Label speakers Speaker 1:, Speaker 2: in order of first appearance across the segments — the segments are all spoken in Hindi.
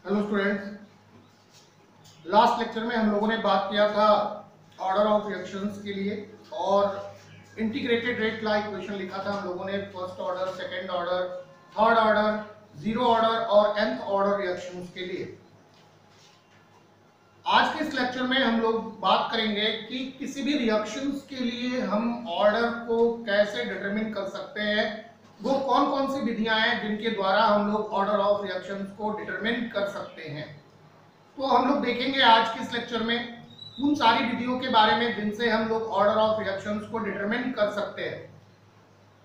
Speaker 1: हेलो स्टूडेंट्स, लास्ट लेक्चर में हम लोगों ने बात किया था ऑर्डर ऑफ रिएक्शंस के लिए और इंटीग्रेटेड रेट ला इक्वेशन लिखा था हम लोगों ने first order, second order, third order, zero order और nth ऑर्डर रिएक्शंस के लिए। आज के इस लेक्चर में हम लोग बात करेंगे कि किसी भी रिएक्शंस के लिए हम ऑर्डर को कैसे डिटरमिन कर सकते हैं, वो कौन कौन सी विधियां हैं जिनके द्वारा हम लोग ऑर्डर ऑफ रिएक्शंस को डिटरमिन कर सकते हैं। तो हम लोग देखेंगे आज के इस लेक्चर में उन सारी विधियों के बारे में जिनसे हम लोग ऑर्डर ऑफ रिएक्शंस को डिटरमिन कर सकते हैं।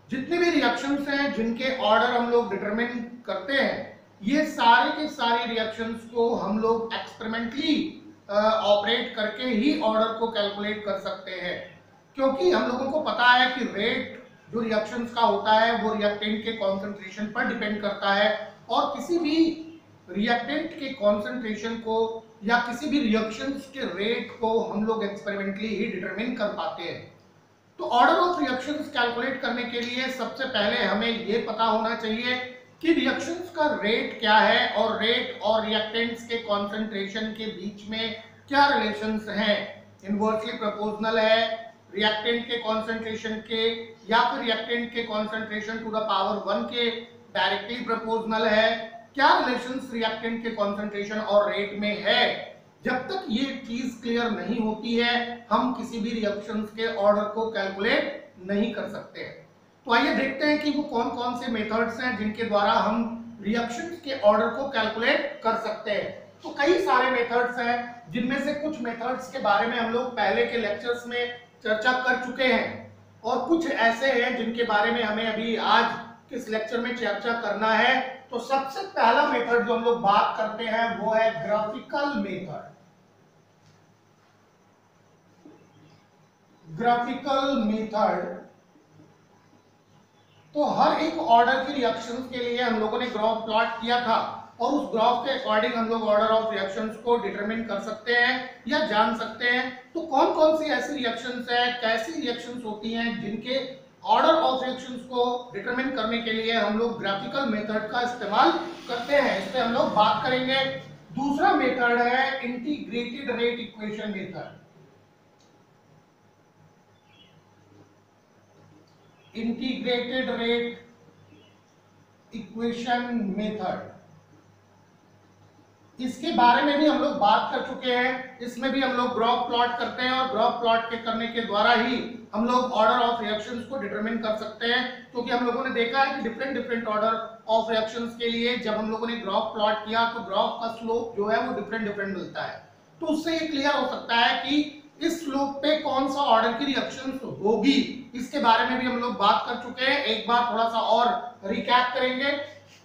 Speaker 1: जितने भी रिएक्शंस हैं जिनके ऑर्डर हम लोग डिटरमिन करते हैं, ये सारे के सारे रिएक्शंस को हम लोग एक्सपेरिमेंटली ऑपरेट करके ही ऑर्डर को कैलकुलेट कर सकते हैं, क्योंकि हम लोगों को पता है कि रेट जो रिएक्शंस का होता है वो रिएक्टेंट के कॉन्सेंट्रेशन पर डिपेंड करता है और किसी भी रिएक्टेंट के कॉन्सेंट्रेशन को या किसी भी रिएक्शंस के रेट को हम लोग एक्सपेरिमेंटली ही डिटरमिन कर पाते हैं। तो ऑर्डर ऑफ रिएक्शंस कैलकुलेट करने के लिए सबसे पहले हमें ये पता होना चाहिए कि रिएक्शंस का रेट क्या है और रेट और रिएक्टेंट्स के कॉन्सेंट्रेशन के बीच में क्या रिलेशंस हैं। इनवर्सली प्रोपोर्शनल है रिएक्टेंट के कॉन्सेंट्रेशन के या फिर रिएक्टेंट के कॉन्सेंट्रेशन टू द पावर 1 के डायरेक्टली प्रोपोर्शनल है, क्या रिलेशंस रिएक्टेंट के कॉन्सेंट्रेशन और रेट में है। जब तक ये चीज क्लियर नहीं होती है हम किसी भी रिएक्शंस के ऑर्डर को कैलकुलेट नहीं कर सकते। तो आइए देखते हैं कि वो कौन कौन से मेथड्स हैं जिनके द्वारा हम रिएक्शंस के ऑर्डर को कैलकुलेट कर सकते हैं। तो कई सारे मेथड्स हैं जिनमें से कुछ मेथड्स के बारे में हम लोग पहले के लेक्चर्स में चर्चा कर चुके हैं और कुछ ऐसे हैं जिनके बारे में हमें अभी आज किस लेक्चर में चर्चा करना है। तो सबसे पहला मेथड जो हम लोग बात करते हैं वो है ग्राफिकल मेथड। ग्राफिकल मेथड तो हर एक ऑर्डर की रिएक्शंस के लिए हम लोगों ने ग्राफ प्लॉट किया था और उस ग्राफ के अकॉर्डिंग हम लोग ऑर्डर ऑफ रिएक्शंस को डिटरमिन कर सकते हैं या जान सकते हैं। तो कौन कौन सी ऐसी रिएक्शंस है, कैसी रिएक्शंस होती हैं जिनके ऑर्डर ऑफ रिएक्शंस को डिटरमिन करने के लिए हम लोग ग्राफिकल मेथड का इस्तेमाल करते हैं, इस पे हम लोग बात करेंगे। दूसरा मेथड है integrated rate equation method. Integrated rate equation method, इसके बारे में भी हम लोग बात कर चुके हैं। इसमें भी हम लोग ग्राफ प्लॉट करते हैं और ग्राफ प्लॉट के करने के द्वारा ही हम लोग ऑर्डर ऑफ रिएक्शंस को डिटरमिन कर सकते हैं, क्योंकि हम लोगों ने देखा है कि different different order of reactions के लिए जब हम लोगों ने ग्राफ प्लॉट किया तो ग्राफ का स्लोप जो है वो डिफरेंट डिफरेंट मिलता है। तो उससे ये क्लियर हो सकता है कि इस स्लोप पे कौन सा ऑर्डर की रिएक्शंस होगी। इसके बारे में भी हम लोग बात कर चुके हैं, एक बार थोड़ा सा और रिकैप करेंगे।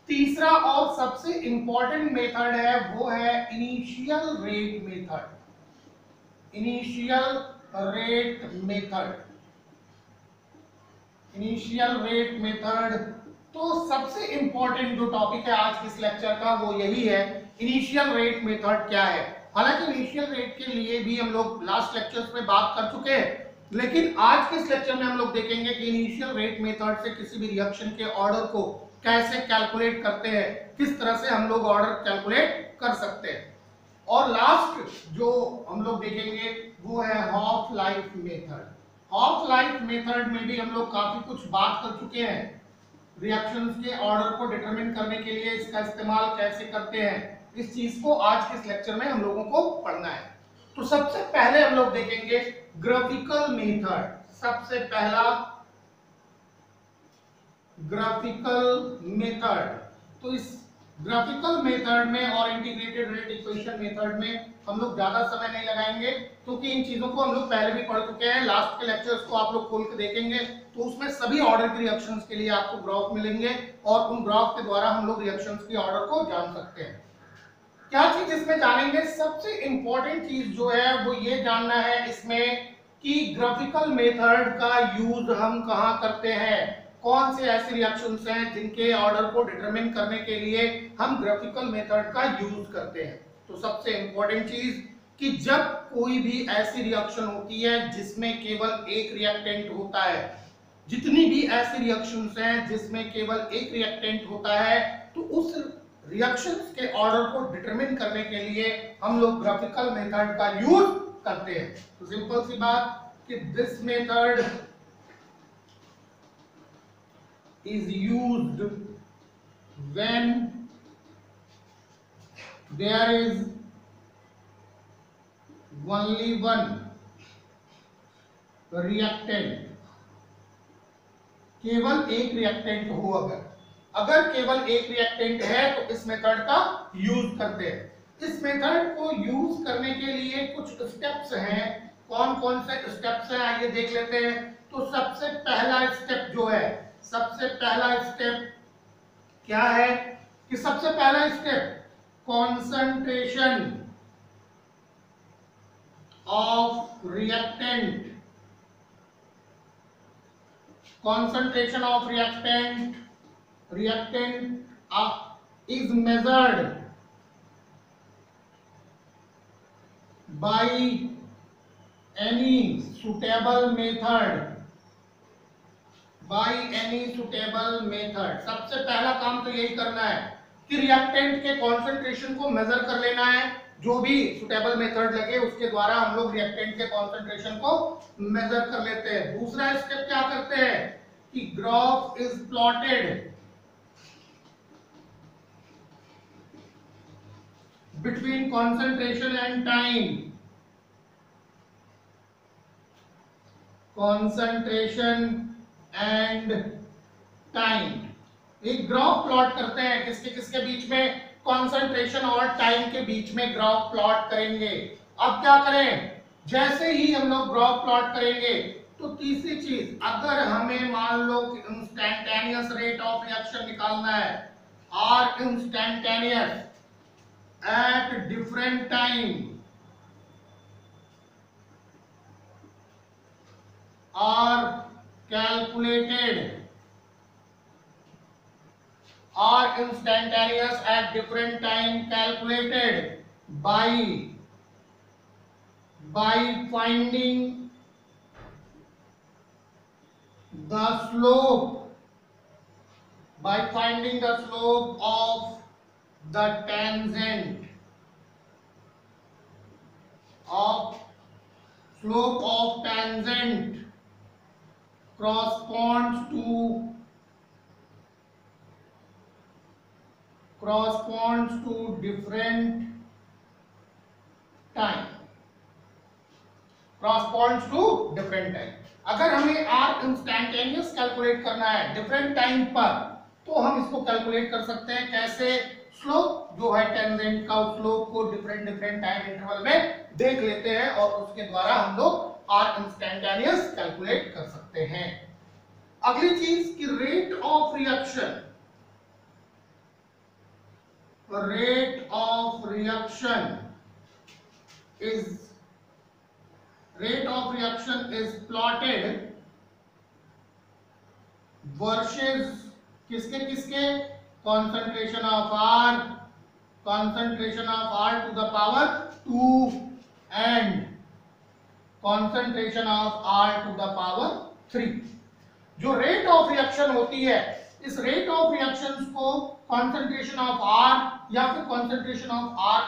Speaker 1: तीसरा और सबसे इंपॉर्टेंट मेथड है वो है initial rate method. Initial rate method, initial rate method तो सबसे इंपॉर्टेंट जो टॉपिक है आज के इस लेक्चर का वो यही है, इनिशियल रेट मेथड क्या है। हालांकि इनिशियल रेट के लिए भी हम लोग लास्ट लेक्चर्स में बात कर चुके हैं, लेकिन आज के इस लेक्चर में हम लोग देखेंगे कि इनिशियल रेट मेथड से किसी भी रिएक्शन के ऑर्डर को कैसे कैलकुलेट करते हैं, किस तरह से हम लोग ऑर्डर कैलकुलेट कर सकते हैं। और लास्ट जो हम लोग देखेंगे वो है half life method. Half life method में भी हम लोग काफी कुछ बात कर चुके हैं, रिएक्शंस के ऑर्डर को डिटरमिन करने के लिए इसका इस्तेमाल कैसे करते हैं। इस चीज को आज के इस लेक्चर में हम लोगों को पढ़ना है। तो सबसे पहले हम लोग देखेंगे ग्राफिकल मेथड। सबसे पहला ग्राफिकल मेथड, तो इस ग्राफिकल मेथड में और इंटीग्रेटेड रेट इक्वेशन मेथड में हम लोग ज्यादा समय नहीं लगाएंगे, क्योंकि इन चीजों को हम लोग पहले भी पढ़ चुके हैं। लास्ट के लेक्चर्स को आप लोग खोल के देखेंगे तो उसमें सभी ऑर्डर की रिएक्शंस के लिए आपको ग्राफ मिलेंगे और उन ग्राफ के द्वारा हम लोग रिएक्शंस की ऑर्डर को जान सकते हैं। क्या चीज इसमें जानेंगे, सबसे इंपॉर्टेंट चीज जो है वो ये जानना है इसमें कि ग्राफिकल मेथड का यूज हम कहां करते हैं, कौन से ऐसे रिएक्शंस हैं जिनके ऑर्डर को डिटरमिन करने के लिए हम ग्राफिकल मेथड का यूज करते हैं। तो सबसे इंपॉर्टेंट चीज कि जब कोई भी ऐसी रिएक्शन होती है जिसमें केवल एक रिएक्टेंट होता है, जितनी भी ऐसी रिएक्शंस हैं जिसमें केवल एक रिएक्टेंट होता है, तो उस रिएक्शंस के ऑर्डर को डिटरमिन करने के लिए हम लोग ग्राफिकल मेथड का यूज करते हैं। तो सिंपल सी बात कि this method is used when there is only one reactant, केवल एक रिएक्टेंट हो। अगर केवल एक रिएक्टेंट है तो इस मेथड का यूज करते हैं। इस मेथड को यूज करने के लिए कुछ स्टेप्स हैं। कौन कौन से स्टेप्स हैं आइए देख लेते हैं। तो सबसे पहला स्टेप जो है, सबसे पहला स्टेप क्या है कि सबसे पहला step concentration of reactant, concentration of reactant is measured by any suitable method, सबसे पहला काम तो यही करना है कि रिएक्टेंट के कॉन्सेंट्रेशन को मेजर कर लेना है। जो भी सुटेबल मेथड लगे उसके द्वारा हम लोग रिएक्टेंट के कॉन्सेंट्रेशन को मेजर कर लेते हैं। दूसरा स्टेप क्या करते हैं कि graph is plotted between concentration and time, concentration and time. एक ग्राफ प्लॉट करते हैं किसके किसके बीच में, कॉन्सेंट्रेशन और टाइम के बीच में ग्राफ प्लॉट करेंगे। अब क्या करें, जैसे ही हम लोग ग्राफ प्लॉट करेंगे तो तीसरी चीज, अगर हमें मान लो कि इंस्टेंटेनियस रेट ऑफ रिएक्शन निकालना है, are instantaneous at different time are calculated, are instantaneous at different time calculated by finding the slope, by finding the slope of the tangent of slope of tangent corresponds to different time, corresponds to different time। अगर हमें आर इंस्टेंटेनियस कैलकुलेट करना है डिफरेंट टाइम पर तो हम इसको कैलकुलेट कर सकते हैं कैसे, स्लोप जो है टेंजेंट का, उस स्लोप को डिफरेंट टाइम इंटरवल में देख लेते हैं और उसके द्वारा हम लोग आर इंस्टेंटेनियस कैलकुलेट कर सकते हैं। अगली चीज कि rate of reaction, rate of reaction is plotted versus किसके किसके, concentration of R to the power 2 and concentration of R to the power 3। जो रेट ऑफ रिएक्शन होती है, इस रेट ऑफ रिएक्शंस को concentration of R या फिर concentration of R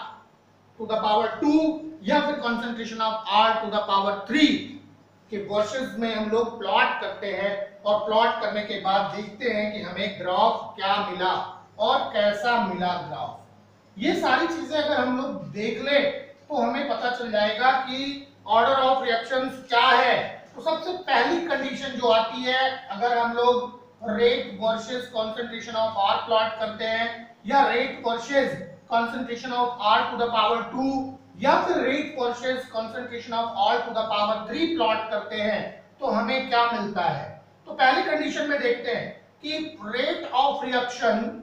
Speaker 1: to the power 2 या फिर concentration of R to the power 3 के वर्सेस में हम लोग प्लॉट करते हैं और प्लॉट करने के बाद देखते हैं कि हमें ग्राफ क्या मिला और कैसा मिला ग्राफ। ये सारी चीजें अगर हम लोग देख ले तो हमें पता चल जाएगा कि ऑर्डर ऑफ रिएक्शंस क्या है। तो सबसे पहली कंडीशन जो आती है, अगर हम लोग rate versus concentration of R plot करते हैं या rate versus concentration of R to the power 2 या फिर rate versus concentration of R to the power 3 plot करते हैं तो हमें क्या मिलता है। तो पहली कंडीशन में देखते हैं कि rate of reaction,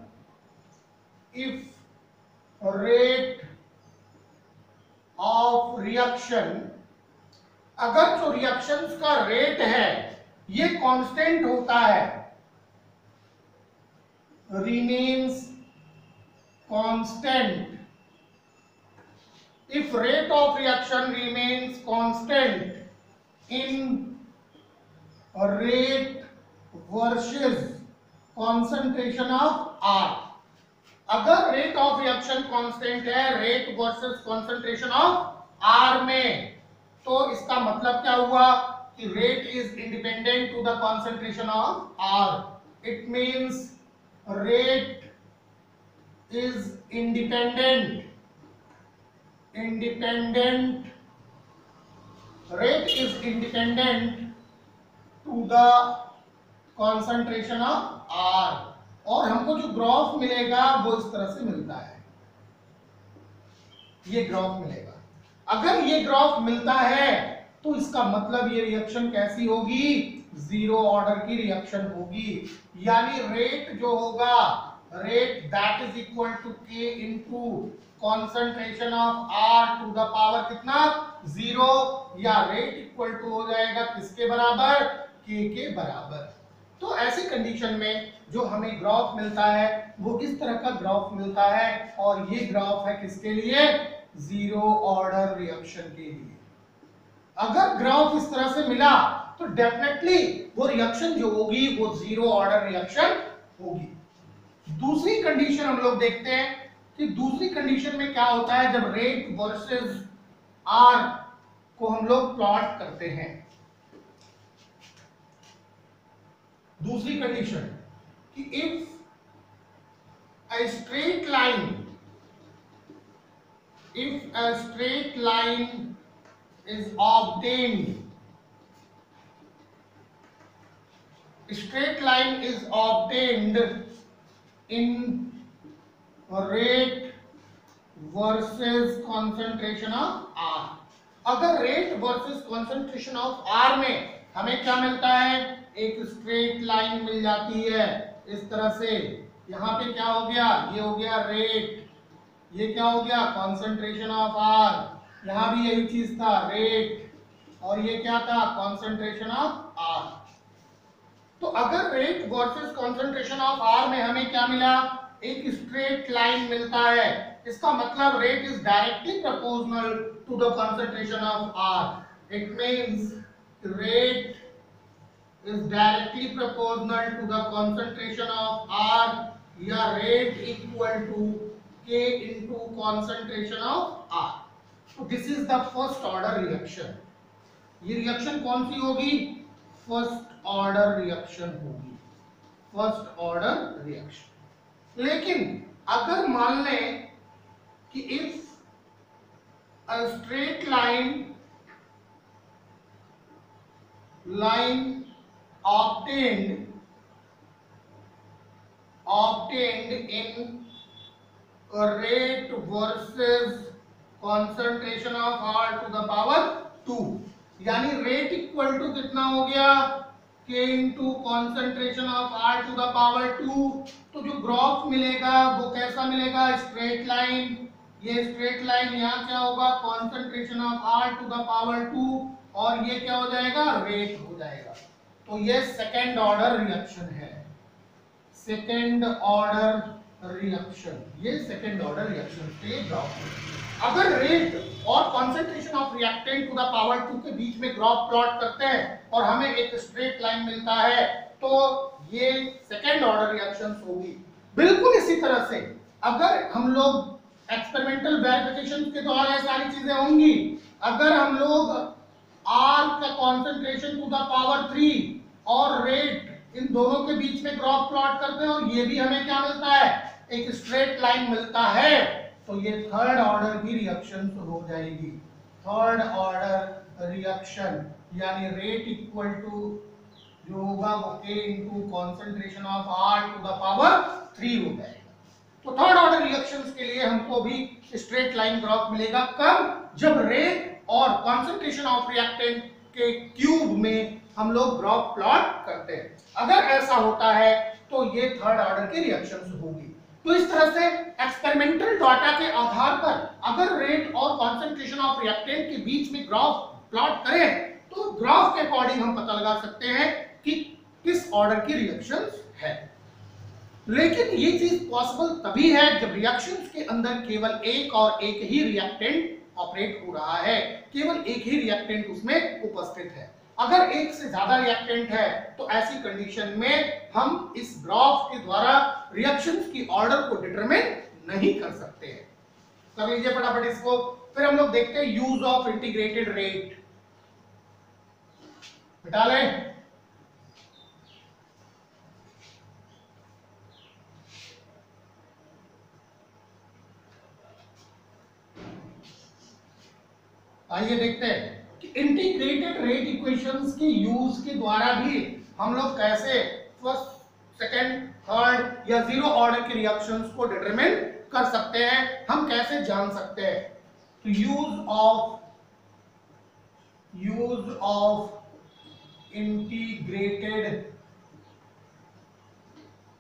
Speaker 1: if rate of reaction, अगर जो रिएक्शंस का रेट है ये कांस्टेंट होता है, remains constant, if rate of reaction remains constant in rate versus concentration of R, अगर रेट ऑफ रिएक्शन कांस्टेंट है rate versus concentration of R में, तो इसका मतलब क्या हुआ कि rate is independent to the concentration of R. It means rate is independent rate is independent to the concentration of R। और हमको जो ग्राफ मिलेगा वो इस तरह से मिलता है, ये ग्राफ मिलेगा। अगर ये ग्राफ मिलता है तो इसका मतलब ये रिएक्शन कैसी होगी, जीरो ऑर्डर की रिएक्शन होगी। यानी रेट जो होगा, rate that is equal to K into concentration of R to the power कितना, जीरो, या रेट इक्वल टू हो जाएगा किसके बराबर, के बराबर। तो ऐसी कंडीशन में जो हमें ग्राफ मिलता है वो किस तरह का ग्राफ मिलता है, और ये ग्राफ है किसके लिए, जीरो ऑर्डर रिएक्शन के लिए। अगर ग्राफ इस तरह से मिला तो डेफिनेटली वो रिएक्शन जो होगी वो जीरो ऑर्डर रिएक्शन होगी। दूसरी कंडीशन हम लोग देखते हैं कि दूसरी कंडीशन में क्या होता है जब रेट वर्सेस आर को हम लोग प्लॉट करते हैं। दूसरी कंडीशन कि if a straight line is obtained, straight line is obtained in rate versus concentration of R। अगर rate versus concentration of R में हमें क्या मिलता है, एक स्ट्रेट लाइन मिल जाती है इस तरह से। यहाँ पे क्या हो गया, ये हो गया रेट, ये क्या हो गया कंसंट्रेशन ऑफ R, यहाँ भी यही चीज था रेट, और ये क्या था कंसंट्रेशन ऑफ R। तो अगर rate versus concentration of R में हमें क्या मिला, एक स्ट्रेट लाइन मिलता है, इसका मतलब rate is directly proportional to the concentration of R। It means rate is directly proportional to the concentration of R, या rate equal to K into concentration of R। So this is the first order reaction। ये रिएक्शन कौन सी होगी, फर्स्ट ऑर्डर रिएक्शन होगी, फर्स्ट ऑर्डर रिएक्शन। लेकिन अगर मान लें कि if a straight line obtained in a rate versus concentration of R to the power 2, यानी रेट इक्वल टू कितना हो गया, K into concentration of R to the power 2। तो जो ग्राफ मिलेगा वो कैसा मिलेगा, स्ट्रेट लाइन। ये स्ट्रेट लाइन यहाँ क्या होगा, concentration of R to the power 2, और ये क्या हो जाएगा, रेट हो जाएगा। तो ये सेकेंड ऑर्डर रिएक्शन है, सेकेंड ऑर्डर रिएक्शन, ये सेकेंड ऑर्डर रिएक्शन के ग्राफ। अगर रेट और concentration of reactant to the power 2 के बीच में ग्राफ प्लॉट करते हैं और हमें एक स्ट्रेट लाइन मिलता है, तो ये सेकेंड ऑर्डर रिएक्शन होगी। बिल्कुल इसी तरह से अगर हम लोग एक्सपेरिमेंटल वेरिफिकेशन के द्वारा ये सारी चीजें होंगी, अगर हम लोग R का कॉन्सेंट्रेशन टू द पावर 3 और रेट इन दोनों के बीच में ग्राफ प्लॉट करते हैं और ये भी हमें क्या मिलता है, एक स्ट्रेट लाइन मिलता है, तो ये थर्ड ऑर्डर की रिएक्शन हो जाएगी। थर्ड ऑर्डर रिएक्शन यानी रेट इक्वल टू जो होगा वो K into concentration of R to the power 3 हो जाएगा। तो थर्ड ऑर्डर रिएक्शंस के लिए हमको भी स्ट्रेट लाइन ग्राफ मिलेगा, कब, जब रेट और कॉन्सेंट्रेशन ऑफ रिएक्टेंट के क्यूब में हम लोग ग्राफ प्लॉट करते हैं। अगर ऐसा होता है तो ये थर्ड ऑर्डर की रिएक्शंस होगी। तो इस तरह से एक्सपेरिमेंटल डाटा के आधार पर अगर रेट और कॉन्सेंट्रेशन ऑफ रिएक्टेंट के बीच में ग्राफ प्लॉट करें तो ग्राफ के अकॉर्डिंग हम पता लगा सकते हैं कि किस ऑर्डर की रिएक्शंस है। लेकिन ये चीज पॉसिबल तभी है जब रिएक्शंस के अंदर केवल एक और एक ही रिएक्टेंट ऑपरेट हो रहा है, केवल एक ही रिएक्टेंट उसमें उपस्थित है। अगर एक से ज्यादा रिएक्टेंट है तो ऐसी कंडीशन में हम इस ग्राफ के द्वारा रिएक्शंस की ऑर्डर को डिटरमिन नहीं कर सकते हैं। कर लीजिए फटाफट इसको। फिर हम लोग देखते हैं यूज ऑफ इंटीग्रेटेड रेट। हटा लें। आइए देखते हैं कि इंटीग्रेटेड रेट इक्वेशंस के यूज के द्वारा भी हम लोग कैसे फर्स्ट, सेकंड, थर्ड या जीरो ऑर्डर के रिएक्शंस को डिटरमिन कर सकते हैं, हम कैसे जान सकते हैं। तो use of integrated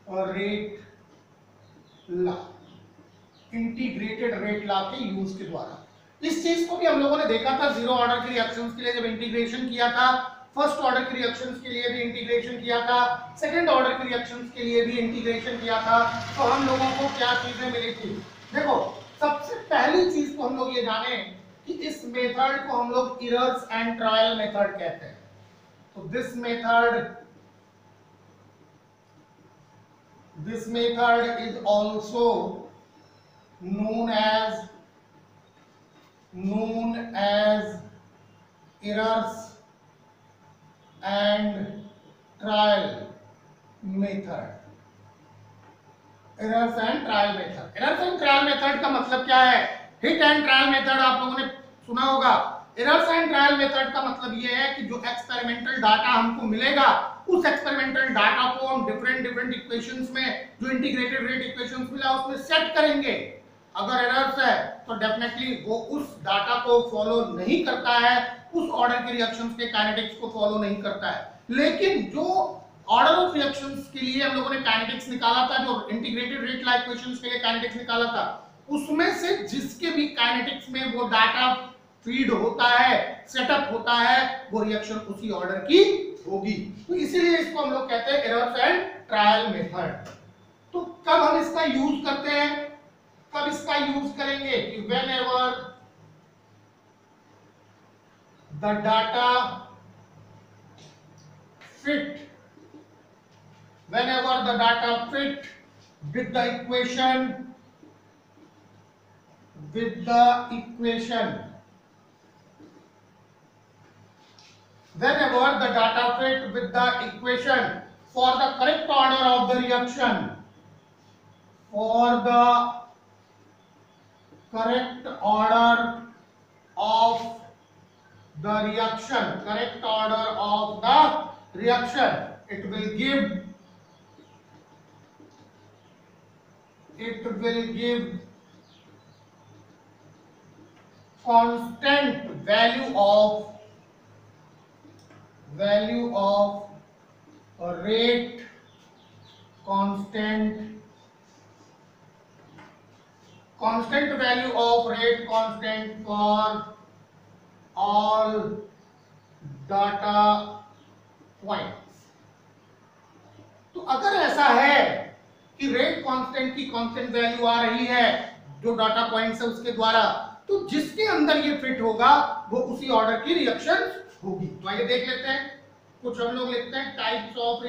Speaker 1: rate law, integrated rate law के यूज के द्वारा इस चीज को भी हम लोगों ने देखा था जीरो ऑर्डर के रिएक्शंस के लिए जब इंटीग्रेशन किया था, फर्स्ट ऑर्डर के रिएक्शंस के लिए भी इंटीग्रेशन किया था, सेकंड ऑर्डर के रिएक्शंस के लिए भी इंटीग्रेशन किया था। तो हम लोगों को क्या चीजें मिली थी? देखो, सबसे पहली चीज तो हम लोग ये जाने कि इस मेथड को हम लोग एरर्स एंड ट्रायल मेथड कहते हैं। तो this method is also known as errors and trial method। errors and trial method का मतलब क्या है? हिट एंड ट्रायल मेथड आप लोगों ने सुना होगा। एरर्स एंड ट्रायल मेथड का मतलब ये है कि जो एक्सपेरिमेंटल डाटा हमको मिलेगा, उस एक्सपेरिमेंटल डाटा को हम डिफरेंट इक्वेशंस में, जो इंटीग्रेटेड रेट इक्वेशंस मिला उसमें सेट करेंगे। अगर एरर्स है तो डेफिनेटली वो उस डाटा को फॉलो नहीं करता है, उस ऑर्डर के रिएक्शंस के काइनेटिक्स को फॉलो नहीं करता है। लेकिन जो ऑर्डर ऑफ रिएक्शंस के लिए हम लोगों ने काइनेटिक्स निकाला था, जो इंटीग्रेटेड रेट लॉ इक्वेशंस के लिए काइनेटिक्स निकाला था, उसमें से जिसके भी काइनेटिक्स में वो डाटा फीड होता है, सेटअप होता है, वो रिएक्शन उसी ऑर्डर की होगी। तो इसीलिए इसको हम लोग कहते हैं एरर्स एंड ट्रायल मेथड। तो कब हम इसका यूज करते हैं, कब इसका यूज करेंगे कि whenever the data fit with the equation whenever the data fit with the equation for the correct order of the reaction, for the correct order of the reaction, it will give constant value of rate constant value of rate constant for all data points। तो अगर ऐसा है कि रेट कांस्टेंट की कांस्टेंट वैल्यू आ रही है जो डाटा पॉइंट्स है उसके द्वारा, तो जिसके अंदर ये फिट होगा वो उसी ऑर्डर की रिएक्शन होगी। तो आइए देख लेते हैं, कुछ हम लोग लिखते हैं टाइप्स ऑफ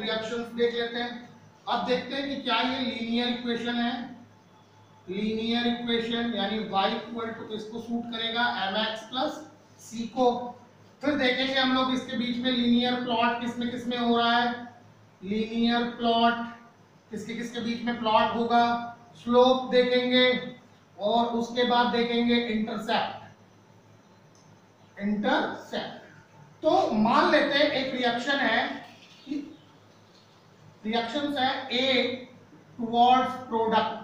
Speaker 1: रिएक्शंस देख लेते हैं। अब देखते हैं कि क्या ये लीनियर इक्वेशन है। लीनियर इक्वेशन यानी y इक्वल टू इसको सूट करेगा mx प्लस c को। फिर देखेंगे हम लोग इसके बीच में लीनियर प्लॉट किसमें हो रहा है। लीनियर प्लॉट किसके बीच में प्लॉट होगा, स्लोप देखेंगे और उसके बाद देखेंगे इंटरसेप्ट। तो मान लेते हैं एक रिएक्शन है, रिएक्शंस है A टुवर्ड्स प्रोडक्ट।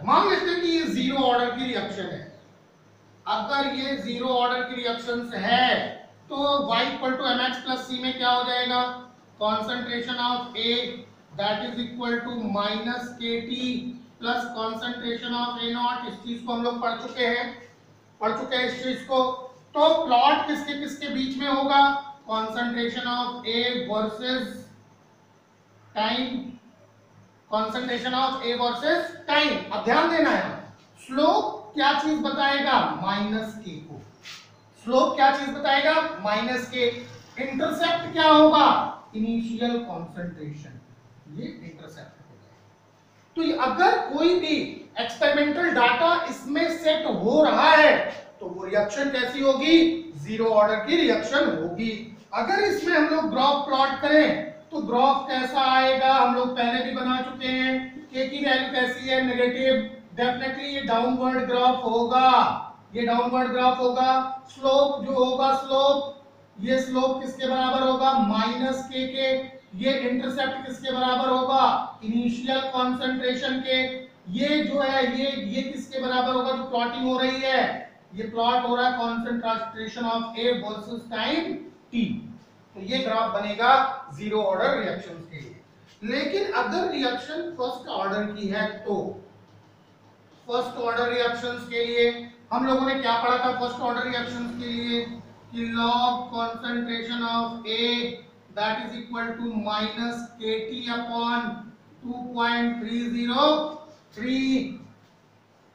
Speaker 1: मान लेते हैं कि ये जीरो ऑर्डर की रिएक्शन है। अगर ये जीरो ऑर्डर की रिएक्शंस है तो y equal to mx plus c में क्या हो जाएगा, concentration of A that is equal to minus KT plus concentration of A naught. इस चीज को हम लोग पढ़ चुके हैं इस चीज को। तो प्लॉट किसके बीच में होगा, concentration of A versus time, concentration of A versus time. अब ध्यान देना है, स्लोप क्या चीज बताएगा, माइनस K को। स्लोप क्या चीज बताएगा, माइनस K। इंटरसेप्ट क्या होगा, इनिशियल कॉन्सेंट्रेशन, ये इंटरसेप्ट होगा। तो अगर कोई भी एक्सपेरिमेंटल डाटा इसमें सेट हो रहा है तो वो रिएक्शन कैसी होगी, जीरो ऑर्डर की रिएक्शन होगी। अगर इसमें हम लोग ग्राफ प्लॉट करें तो ग्राफ कैसा आएगा, हम लोग पहले भी बना चुके हैं। के की वैल्यू कैसी है, नेगेटिव, डेफिनेटली ये डाउनवर्ड ग्राफ होगा, ये डाउनवर्ड ग्राफ होगा। स्लोप जो होगा, स्लोप, ये स्लोप किसके बराबर होगा, माइनस के। ये इंटरसेप्ट किसके बराबर होगा, इनिशियल कॉन्सेंट्रेशन के। ये जो है ये किसके बराबर होगा, जो प्लॉटिंग हो रही है, ये प्लॉट हो रहा है concentration of A versus time T. तो ये ग्राफ बनेगा जीरो ऑर्डर रिएक्शंस के लिए। लेकिन अगर रिएक्शन फर्स्ट ऑर्डर की है तो फर्स्ट ऑर्डर रिएक्शंस के लिए हम लोगों ने क्या पढ़ा था, फर्स्ट ऑर्डर रिएक्शंस के लिए कि log concentration of A that is equal to minus kT upon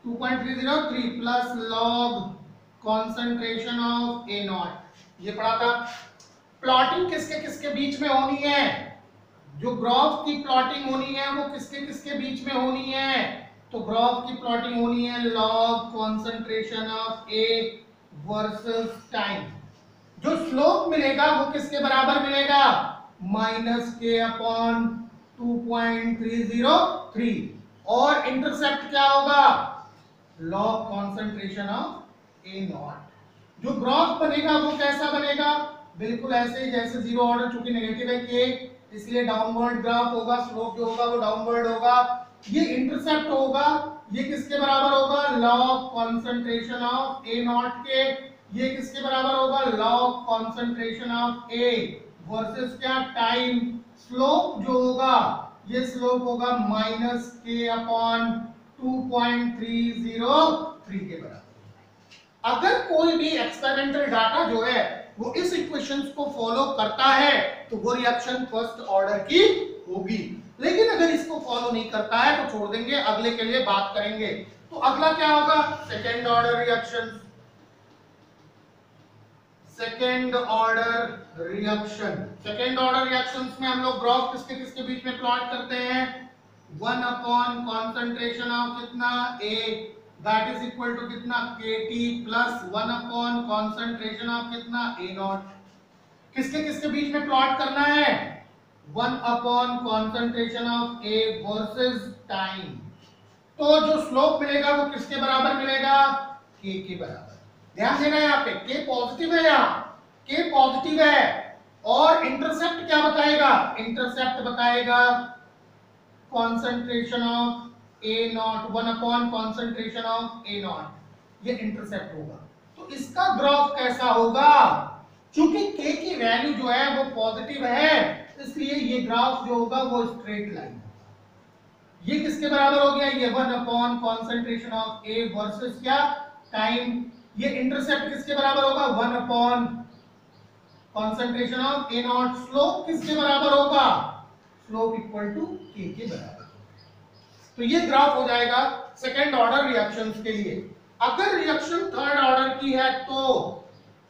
Speaker 1: 2.303 plus log concentration of A naught, ये पढ़ा था। प्लॉटिंग किसके किसके बीच में होनी है, जो ग्राफ की प्लॉटिंग होनी है वो किसके किसके बीच में होनी है, तो ग्राफ की प्लॉटिंग होनी है log concentration of A versus time. जो स्लोप मिलेगा वो किसके बराबर मिलेगा, माइनस के अपॉन 2.303, और इंटरसेप्ट क्या होगा, log concentration of A not. जो ग्राफ बनेगा वो कैसा बनेगा, बिल्कुल ऐसे ही जैसे जीरो ऑर्डर, चूंकि नेगेटिव है के इसलिए डाउनवर्ड ग्राफ होगा, स्लोप जो होगा वो डाउनवर्ड होगा। ये इंटरसेप्ट होगा, ये किसके बराबर होगा, log concentration of A not के। ये किसके बराबर होगा, log concentration of A versus क्या, टाइम। स्लोप जो होगा, ये स्लोप होगा माइनस के अपॉन 2.303 के बराबर। अगर कोई भी एक्सपेरिमेंटल डाटा जो है वो इस इक्वेशंस को फॉलो करता है तो वो रिएक्शन फर्स्ट ऑर्डर की होगी। लेकिन अगर इसको फॉलो नहीं करता है तो छोड़ देंगे, अगले के लिए बात करेंगे। तो अगला क्या होगा, second order reaction. Second order reaction, second order reactions में हम लोग ग्राफ किसके किसके बीच में प्लॉट करते हैं, 1 अपॉन कॉन्सेंट्रेशन ऑफ कितना ए दैट इज इक्वल टू कितना kT plus 1 upon concentration of कितना ए नॉट। किसके किसके बीच में प्लॉट करना है, 1 upon concentration of A versus time. तो जो स्लोप मिलेगा वो किसके बराबर मिलेगा, k के बराबर। ध्यान देना यहाँ पे k पॉजिटिव है, यहाँ k पॉजिटिव है, और इंटरसेप्ट क्या बताएगा, इंटरसेप्ट बताएगा concentration of A not, 1 upon concentration of A naught, ये इंटरसेप्ट होगा। तो इसका ग्राफ कैसा होगा, चूंकि k की वैल्यू जो है वो पॉजिटिव है इसलिए ये ग्राफ जो होगा वो स्ट्रेट लाइन। ये किसके बराबर हो गया, ये 1 upon concentration of A versus क्या, टाइम। ये इंटरसेप्ट किसके बराबर होगा, 1 upon concentration of A not. Slope किसके बराबर होगा, स्लोप इक्वल टू k के बराबर। तो ये ग्राफ हो जाएगा सेकेंड ऑर्डर रिएक्शंस के लिए। अगर रिएक्शन थर्ड ऑर्डर की है तो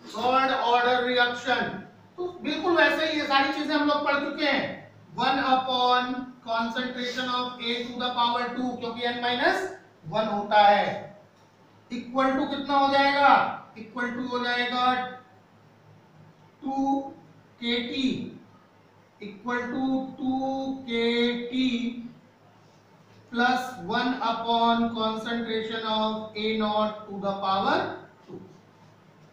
Speaker 1: थर्ड ऑर्डर रिएक्शन, तो बिल्कुल वैसे ही ये सारी चीजें हम लोग पढ़ चुके हैं। 1 upon concentration of A to the power 2, क्योंकि n माइनस 1 होता है, इक्वल टू कितना हो जाएगा, इक्वल टू हो जाएगा 2 kT, equal to 2 kT plus 1 upon concentration of A naught to the power 2।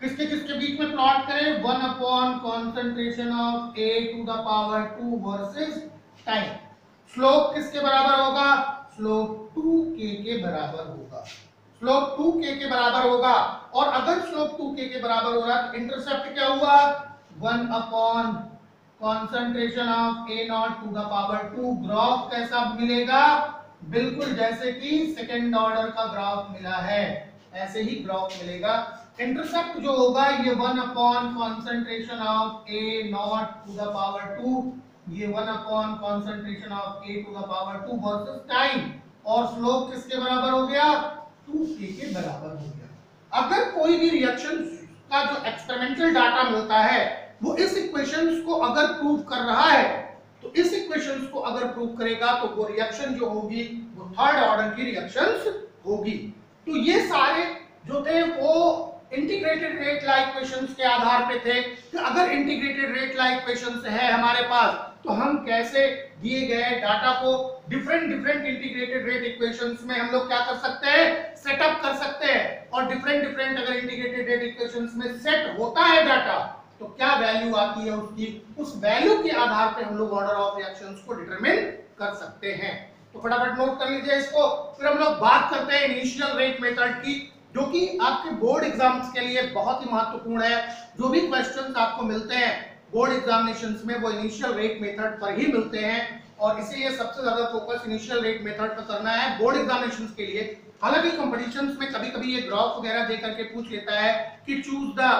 Speaker 1: किसके किसके बीच में प्लॉट करें, 1 upon concentration of A to the power 2 versus time. Slope किसके बराबर होगा, स्लोप 2k के बराबर होगा, स्लोप 2k के बराबर होगा। और अगर स्लोप 2k के बराबर हो रहा है तो इंटरसेप्ट क्या हुआ, 1 upon concentration of A naught to the power 2। Graph कैसा मिलेगा, बिल्कुल जैसे कि सेकेंड ऑर्डर का ग्राफ मिला है ऐसे ही ग्राफ मिलेगा। इंटरसेप्ट जो होगा ये 1 upon concentration of A naught to the power 2, ये 1 upon concentration of A to the power 2 versus time. और स्लोप किसके बराबर हो गया, 2k के बराबर हो गया। अगर कोई भी रिएक्शन का जो एक्सपेरिमेंटल डाटा मिलता है वो इस इक्वेशंस को अगर प्रूव कर रहा है, तो इस इक्वेशंस को अगर प्रूव करेगा तो वो रिएक्शन जो होगी वो थर्ड ऑर्डर की रिएक्शंस होगी। तो ये सारे जो थे वो इंटीग्रेटेड रेट लॉ इक्वेशंस के आधार पे थे कि अगर इंटीग्रेटेड रेट लॉ इक्वेशंस है हमारे पास तो हम कैसे दिए गए डाटा को डिफरेंट इंटीग्रेटेड रेट इक्वेशंस में हम लोग क्या कर सकते हैं, सेटअप कर सकते हैं। और डिफरेंट अगर इंटीग्रेटेड रेट इक्वेशंस में सेट होता है डाटा तो क्या वैल्यू आती है उसकी, उस वैल्यू के आधार पे हम लोग ऑर्डर ऑफ रिएक्शंस को डिटरमिन कर सकते हैं। तो फटाफट नोट कर लीजिए इसको। फिर हम लोग बात करते हैं इनिशियल रेट मेथड की, जो कि आपके बोर्ड एग्जाम्स के लिए बहुत ही महत्वपूर्ण है। जो भी क्वेश्चंस आपको मिलते हैं बोर्ड एग्जामिनेशंस में वो इनिशियल रेट मेथड पर ही मिलते हैं और इसीलिए सबसे ज्यादा फोकस इनिशियल रेट मेथड पर करना है बोर्ड एग्जामिनेशंस के लिए। हालांकि कंपटीशंस में कभी-कभी ये ग्राफ वगैरह दे करके पूछ लेता है कि choose the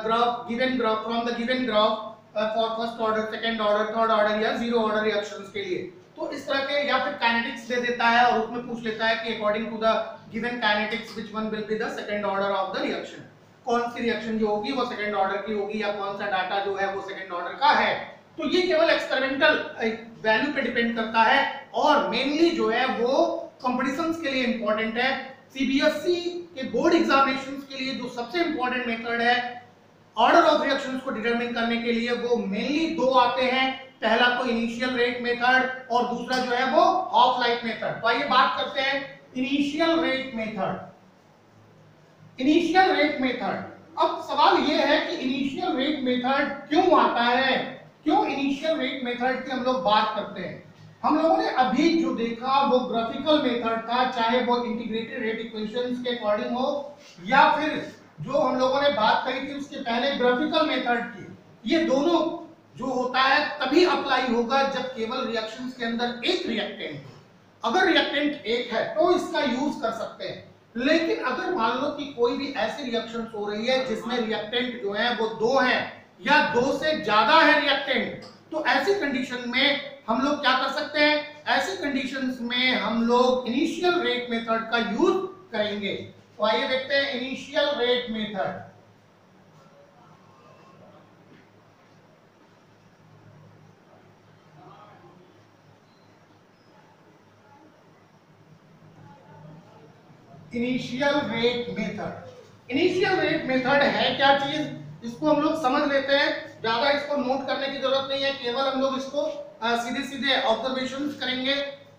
Speaker 1: graph given graph from the given graph for first order, second order, third order या जीरो ऑर्डर रिएक्शंस के लिए। तो इस तरह के या फिर काइनेटिक्स दे देता है और उसमें पूछ लेता है कि according to the given kinetics which one will be the second order of the reaction, कौन सी रिएक्शन जो होगी वो सेकंड ऑर्डर की होगी या कौन सा डाटा जो है वो सेकंड ऑर्डर का है। तो ये केवल एक्सपेरिमेंटल वैल्यू पे डिपेंड करता है और मेनली जो है वो कंपटीशंस के लिए इंपॉर्टेंट है। सीबीएसई के बोर्ड एग्जामिनेशंस के लिए जो सबसे इंपॉर्टेंट मेथड है ऑर्डर ऑफ रिएक्शंस को डिटरमिन करने के लिए वो मेनली दो आते हैं। पहला तो इनिशियल रेट मेथड और दूसरा जो है वो हाफ लाइफ मेथड। तो आइए बात करते हैं initial rate method. Initial rate method, अब सवाल यह है कि इनिशियल रेट मेथड क्यों आता है, क्यों इनिशियल रेट मेथड की हम लोग बात करते हैं। हम लोगों ने अभी जो देखा वो ग्राफिकल मेथड था, चाहे वो इंटीग्रेटेड रेट इक्वेशंस के अकॉर्डिंग हो या फिर जो हम लोगों ने बात करी थी उसके पहले ग्राफिकल मेथड की। ये दोनों जो होता है तभी अप्लाई होगा जब केवल रिएक्शंस के अंदर एक रिएक्टेंट हो। अगर रिएक्टेंट एक है तो इसका यूज कर सकते हैं, लेकिन अगर मान लो कि कोई भी ऐसी रिएक्शन हो रही है जिसमें रिएक्टेंट जो है वो दो हैं या दो से ज्यादा है रिएक्टेंट, तो ऐसी कंडीशन में हम लोग क्या कर सकते हैं, ऐसी कंडीशंस में हम लोग इनिशियल रेट मेथड का यूज करेंगे। तो आइए देखते हैं initial rate method. Initial rate method, initial rate method है क्या चीज, इसको हम लोग समझ लेते हैं। ज्यादा इसको नोट करने की जरूरत नहीं है, केवल हम लोग इसको सीधे सीधे ऑब्जर्वेशंस करेंगे,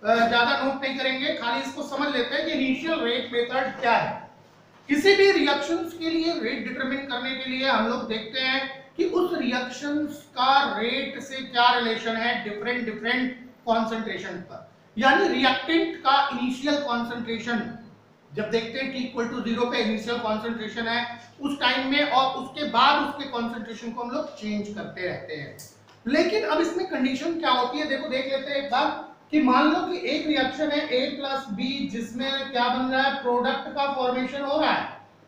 Speaker 1: ज्यादा नोट नहीं करेंगे, खाली इसको समझ लेते हैं कि इनिशियल रेट मेथड क्या है। किसी भी रिएक्शंस के लिए रेट डिटरमिन करने के लिए हम लोग देखते हैं कि उस रिएक्शंस का रेट से क्या रिलेशन है डिफरेंट कॉन्सेंट्रेशन पर। यानी रिएक्टेंट का इनिशियल कॉन्सेंट्रेशन जब देखते हैं कि इक्वल टू 0 पे इनिशियल कॉन्सेंट्रेशन है उस टाइम में, और उसके बाद उसके कॉन्सेंट्रेशन को हम लोग चेंज करते रहते हैं। लेकिन अब इसमें कंडीशन क्या होती है, देखो देख लेते हैं एक बार कि मान लो कि एक रिएक्शन है A प्लस B जिसमें क्या बन रहा है, प्रोडक्ट का फॉर्मेशन हो रहा है।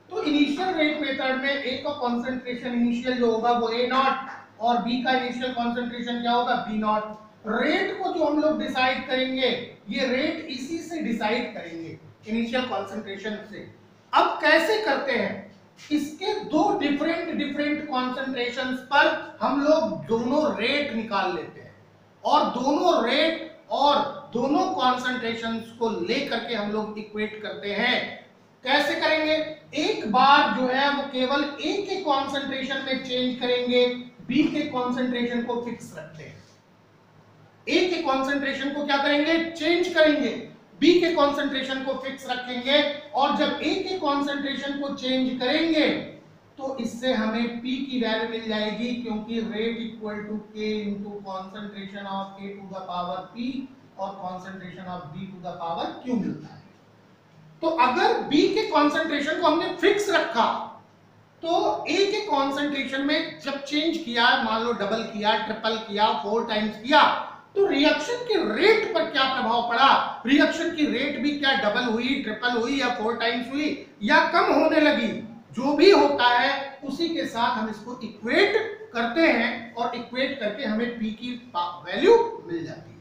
Speaker 1: तो इनिशियल रेट मेथड में A का कॉन्सेंट्रेशन इनिशियल जो होगा वो A नॉट और B का इनिशियल कॉन्सेंट्रेशन क्या होगा B नॉट। रेट को जो हम लोग डिसाइड करेंगे ये रेट इसी से डिसाइड करेंगे, इनिशियल कॉन्सेंट्रेशन से। अब कैसे करते हैं, इसके दो डिफरेंट कॉन्सेंट्रेशंस पर हम लोग दोनों रेट निकाल लेते हैं और दोनों रेट और दोनों कॉन्सेंट्रेशंस को लेकर के हम लोग इक्वेट करते हैं। कैसे करेंगे, एक बार जो है वो केवल A के कॉन्सेंट्रेशन में चेंज करेंगे, B के कॉन्सेंट्रेशन को फिक्स रखते हैं। A के कॉन्सेंट्रेशन को क्या करेंगे, चेंज करेंगे, B के कॉन्सेंट्रेशन को फिक्स रखेंगे, और जब A के कॉन्सेंट्रेशन को चेंज करेंगे तो इससे हमें P की वैल्यू मिल जाएगी, क्योंकि rate equal to K into concentration of A to the power P और concentration of B to the power Q मिलता है। तो अगर B के कॉन्सेंट्रेशन को हमने फिक्स रखा तो A के कॉन्सेंट्रेशन में जब चेंज किया, मान लो डबल किया, ट्रिपल किया, 4 टाइम्स किया, तो रिएक्शन के रेट पर क्या प्रभाव पड़ा, रिएक्शन की रेट भी क्या डबल हुई, ट्रिपल हुई या 4 टाइम्स हुई या कम होने लगी। जो भी होता है उसी के साथ हम इसको इक्वेट करते हैं और इक्वेट करके हमें P की वैल्यू मिल जाती है।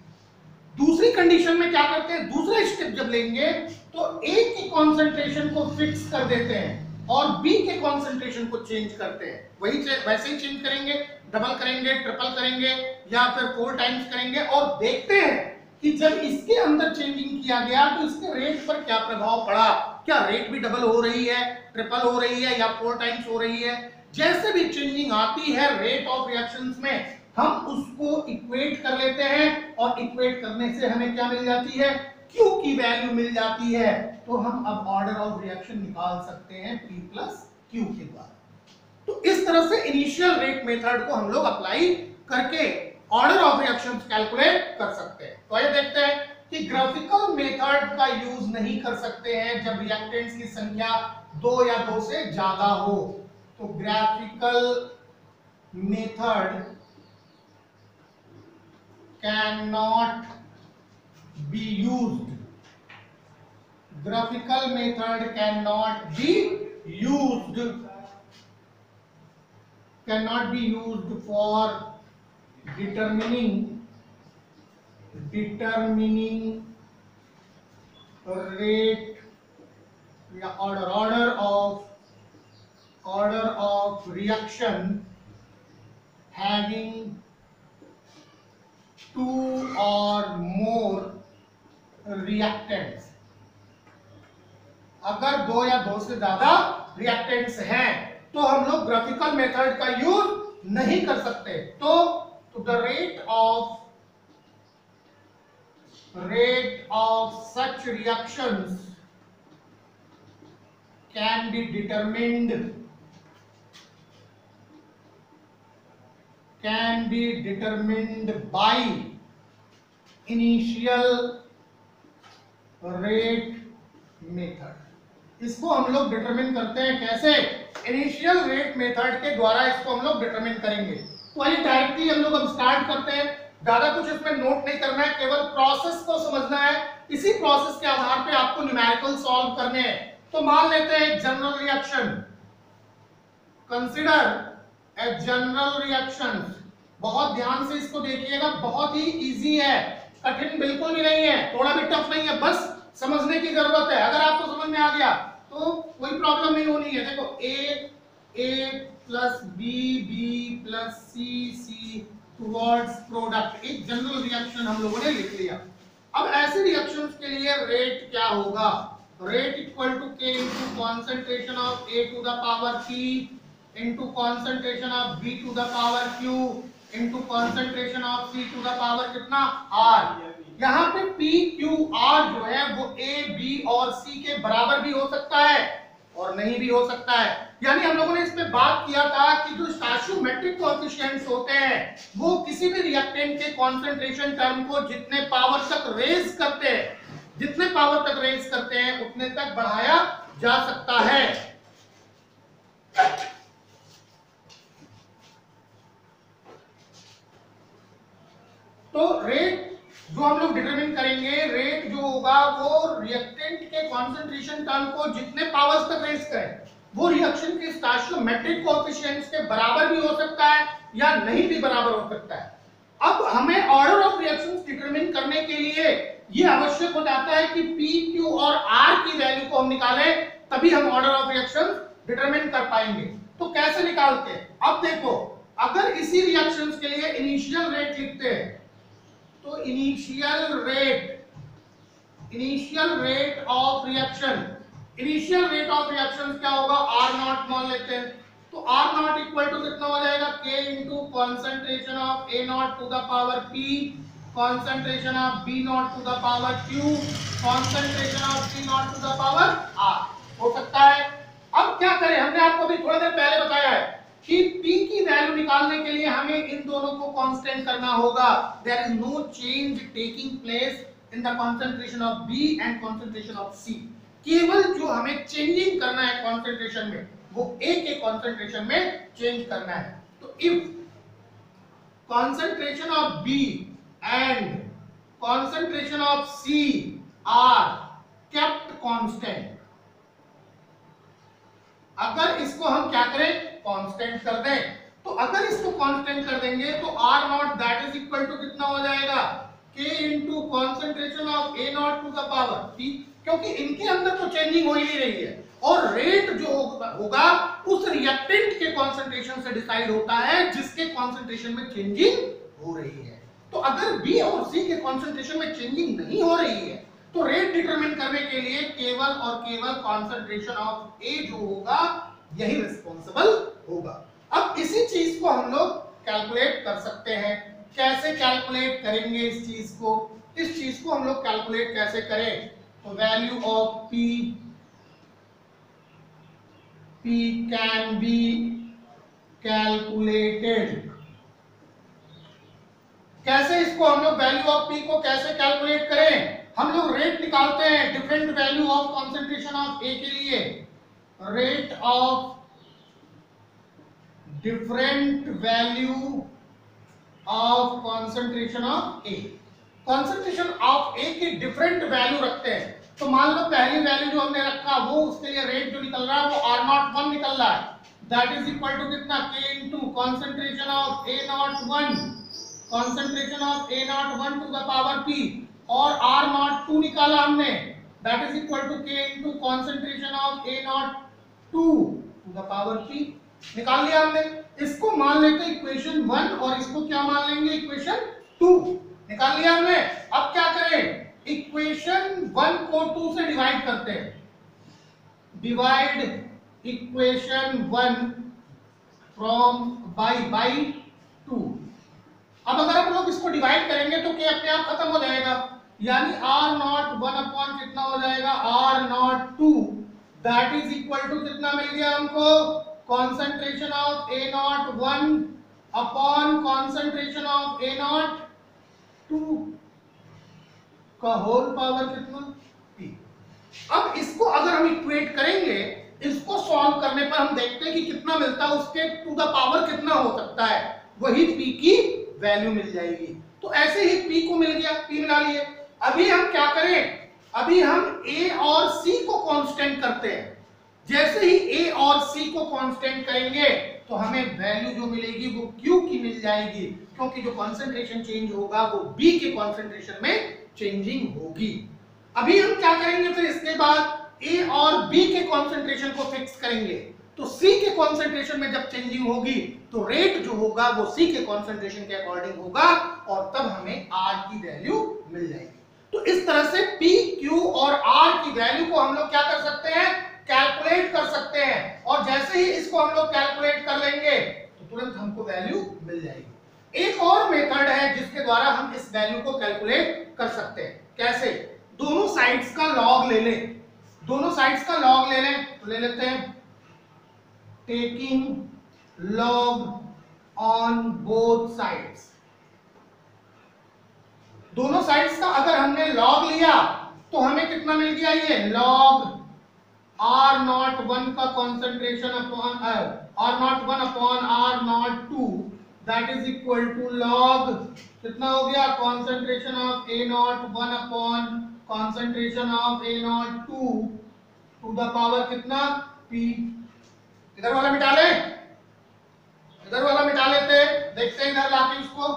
Speaker 1: दूसरी कंडीशन में क्या करते हैं, दूसरा स्टेप जब लेंगे तो A की कॉन्सेंट्रेशन को फिक्स कर देते हैं, और बी के कॉन्सेंट्रेशन को चेंज करते हैं, वही वैसे ही चेंज करेंगे, डबल करेंगे, ट्रिपल करेंगे या फिर 4 टाइम्स करेंगे और देखते हैं कि जब इसके अंदर चेंजिंग किया गया तो इसके रेट पर क्या प्रभाव पड़ा, क्या रेट भी डबल हो रही है, ट्रिपल हो रही है या 4 टाइम्स हो रही है। जैसे भी चेंजिंग आती है रेट ऑफ रिएक्शंस में, हम उसको इक्वेट कर लेते हैं और इक्वेट करने से हमें क्या मिल जाती है, Q की वैल्यू मिल जाती है। तो हम अब ऑर्डर ऑफ रिएक्शन निकाल सकते हैं P प्लस Q के द्वारा। तो इस तरह से इनिशियल रेट मेथड को हम लोग अप्लाई करके ऑर्डर ऑफ रिएक्शंस कैलकुलेट कर सकते हैं। तो आइए देखते हैं कि ग्राफिकल मेथड का यूज नहीं कर सकते हैं जब रिएक्टेंट्स की संख्या 2 या 2 से ज्यादा हो। तो graphical method can not be used. Graphical method cannot be used for determining rate या order of reaction having 2 or more reactants. अगर 2 या 2 से ज्यादा रिएक्टेंट्स हैं तो हम लोग ग्राफिकल मेथड का यूज नहीं कर सकते। तो the rate of such reactions can be determined by initial rate method. इसको हम लोग डिटरमिन करते हैं कैसे, इनिशियल रेट मेथड के द्वारा इसको हम लोग डिटरमिन करेंगे। तो आइए डायरेक्टली हम लोग अब स्टार्ट करते हैं। ज्यादा कुछ इसमें नोट नहीं करना है, केवल प्रोसेस को समझना है। इसी प्रोसेस के आधार पे आपको न्यूमेरिकल सॉल्व करने हैं। तो मान लेते हैं general reaction, consider a general reaction. बहुत ध्यान से इसको देखिएगा, बहुत ही इजी है, कठिन बिल्कुल भी नहीं है, थोड़ा भी टफ नहीं है, बस समझने की जरूरत है। अगर आपको समझ में आ गया तो कोई प्रॉब्लम नहीं होनी है। देखो A plus B plus C towards product, एक जनरल रिएक्शन हम लोगों ने लिख लिया। अब ऐसे रिएक्शंस के लिए रेट क्या होगा, rate equal to K into concentration of A to the power P into concentration of B to the power Q into concentration of C to the power कितना R। यहाँ पे P Q R जो है वो A B और C के बराबर भी हो सकता है और नहीं भी हो सकता है। यानी हम लोगों ने इस पे बात किया था कि जो स्टोइचियोमेट्रिक कोएफिशिएंट्स होते हैं वो किसी भी रिएक्टेंट के कंसंट्रेशन टर्म को जितने पावर तक रेज करते हैं उतने तक बढ़ाया जा सकता है। तो रेट जो हम लोग डिटरमिन करेंगे, रेट जो होगा वो रिएक्टेंट के कंसंट्रेशन टर्म को जितने पावर्स तक रेज करें वो रिएक्शन के स्टोइचियोमेट्रिक कोएफिशिएंट्स के बराबर भी हो सकता है या नहीं भी बराबर हो सकता है। अब हमें ऑर्डर ऑफ रिएक्शंस डिटरमिन करने के लिए ये आवश्यक हो जाता है कि P, Q और R की वैल्यू को हम निकालें, तभी हम ऑर्डर ऑफ रिएक्शंस डिटरमिन कर पाएंगे। तो कैसे निकालते हैं, अब देखो, अगर इसी रिएक्शंस के लिए इनिशियल रेट लिखते हैं तो इनिशियल रेट ऑफ रिएक्शन क्या होगा, R नॉट मान लेते हैं। तो R नॉट इक्वल टू कितना हो जाएगा, K into concentration of A naught to the power P, concentration of B naught to the power Q, concentration of C naught to the power R। हो सकता है। अब क्या करें, हमने आपको अभी थोड़ी देर पहले बताया है कि P की वैल्यू निकालने के लिए हमें इन दोनों को कांस्टेंट करना होगा। There is no change taking place in the concentration of B and concentration of C। केवल जो हमें चेंजिंग करना है कंसंट्रेशन में वो A के कंसंट्रेशन में चेंज करना है। तो if concentration of B and concentration of C are kept constant, अगर इसको हम क्या करें, कांस्टेंट कर दें, तो अगर इसको कांस्टेंट कर देंगे तो R naught that is equal to कितना हो जाएगा, K into concentration of A naught to the power P, क्योंकि इनके अंदर तो चेंजिंग हो ही नहीं रही है और रेट जो होगा उस रिएक्टेंट के कॉन्सेंट्रेशन से डिसाइड होता है जिसके कॉन्सेंट्रेशन में चेंजिंग हो रही है। तो अगर बी और सी के कॉन्सेंट्रेशन में चेंजिंग नहीं हो रही है तो रेट डिटरमिन करने के लिए केवल और केवल कॉन्सेंट्रेशन ऑफ ए जो होगा यही रिस्पॉन्सिबल होगा। अब इसी चीज को हम लोग कैलकुलेट कर सकते हैं। कैसे कैलकुलेट करेंगे इस चीज को? इस चीज को हम लोग कैलकुलेट कैसे करें? तो value of P can be calculated. कैसे इसको हम लोग वैल्यू ऑफ P को कैसे कैलकुलेट करें? हम लोग रेट निकालते हैं different value of concentration of A के लिए। Rate of different value of concentration of A. Concentration of A की डिफरेंट वैल्यू रखते हैं। तो मान लो पहली वैल्यू जो हमने रखा वो उसके लिए रेट जो निकल रहा है वो R01 निकल रहा है, दैट इज इक्वल टू कितना K into concentration of A01, concentration of A01 to the power P, और R02 निकाला हमने, that is equal to K into concentration of A02 to the power P। निकाल लिया हमने। इसको मान लेते हैं इक्वेशन 1 और इसको क्या मान लेंगे? इक्वेशन 2। निकाल लिया हमने। अब क्या करें? इक्वेशन 1 को 2 से डिवाइड करते हैं। Divide equation 1 from by 2। अब अगर हम लोग इसको डिवाइड करेंगे तो क्या अपने आप खत्म हो जाएगा, यानी R01 अपॉन कितना हो जाएगा? R02, that is equal to कितना मिल गया हमको? Concentration of A01 upon concentration of A02 का होल पावर कितना? P। अब इसको अगर हम इक्वेट करेंगे, इसको सॉल्व करने पर हम देखते हैं कि कितना मिलता है, उसके टू द पावर कितना हो सकता है, वही P की वैल्यू मिल जाएगी। तो ऐसे ही P को मिल गया, P मिला लिए। अभी हम क्या करें? अभी हम A और C को कांस्टेंट करते हैं। जैसे ही A और C को कांस्टेंट करेंगे तो हमें वैल्यू जो मिलेगी वो Q की मिल जाएगी, क्योंकि जो कंसंट्रेशन चेंज होगा वो B के कंसंट्रेशन में चेंजिंग होगी। अभी हम क्या करेंगे? फिर इसके बाद A और B के कंसंट्रेशन को फिक्स करेंगे। तो C के कंसंट्रेशन में जब चेंजिंग होगी तो रेट जो होगा वो C के कंसंट्रेशन के अकॉर्डिंग होगा और तब हमें R की वैल्यू मिल जाएगी। तो इस तरह से P, Q और R की वैल्यू को हम लोग क्या कर सकते हैं? कैलकुलेट कर सकते हैं। और जैसे ही इसको हम लोग कैलकुलेट कर लेंगे तो तुरंत हमको वैल्यू मिल जाएगी। एक और मेथड है जिसके द्वारा हम इस वैल्यू को कैलकुलेट कर सकते हैं। कैसे? दोनों साइड्स का लॉग ले लें। दोनों साइड्स का लॉग ले लें तो ले लेते हैं taking log on both sides. दोनों साइड्स का अगर हमने लॉग लिया तो हमें कितना मिल गया? ये लॉग R01 का concentration upon R01 upon R02, that is equal to log कितना हो गया? Concentration of A01 upon concentration of A02 to the power कितना? P। इधर वाला मिटा ले, इधर वाला मिटा लेते हैं, देखते हैं इधर लाके इसको।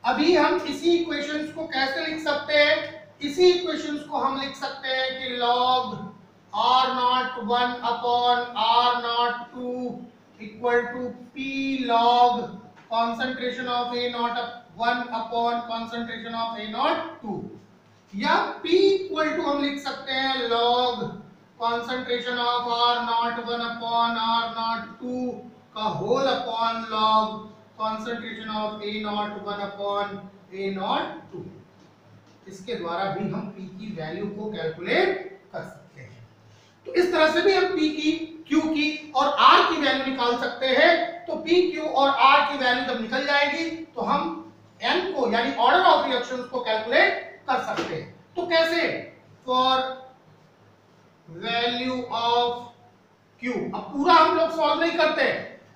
Speaker 1: अभी हम इसी इक्वेशंस को कैसे लिख सकते हैं? इसी इक्वेशंस को हम लिख सकते हैं कि log R01 upon R02 equal to P log concentration of A01 upon concentration of A02, या P इक्वल टू हम लिख सकते हैं log concentration of R01 upon R02 का whole upon log concentration of A01 upon A02। इसके द्वारा भी हम P की वैल्यू को कैलकुलेट कर सकते हैं। तो इस तरह से भी हम P की, Q की और R की वैल्यू निकाल सकते हैं। तो P, Q और R की वैल्यू जब निकल जाएगी तो हम N को यानी ऑर्डर ऑफ रिएक्शंस को कैलकुलेट कर सकते हैं। तो कैसे? For value of Q। अब पूरा हम लोग सॉल्व नहीं करते,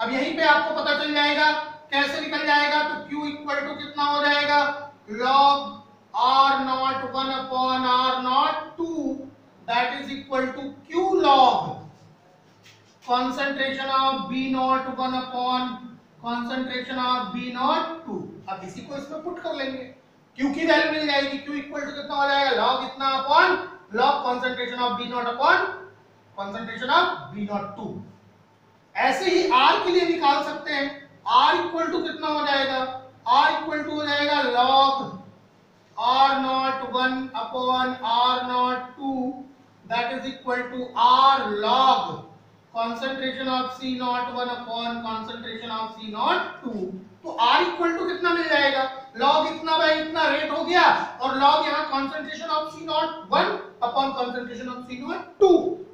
Speaker 1: अब यहीं पे आपको पता चल जाएगा कैसे निकल जाएगा। तो Q इक्वल टू कितना हो जाएगा? log R01 upon R02, that is equal to Q log concentration of B01 upon concentration of B02। अब इसी को इसमें पुट कर लेंगे, Q की वैल्यू मिल जाएगी। Q इक्वल टू कितना हो जाएगा? log इतना upon log concentration of B0 upon concentration of B02। ऐसे ही R के लिए निकाल सकते हैं। R इक्वल टू कितना हो जाएगा, R इक्वल टू हो जाएगा log R01 upon R02, that is equal to R log concentration of C01 upon concentration of C02। तो R इक्वल टू कितना मिल जाएगा, log इतना बाय इतना रेट हो गया, और log यहाँ concentration of C01 upon concentration of C02,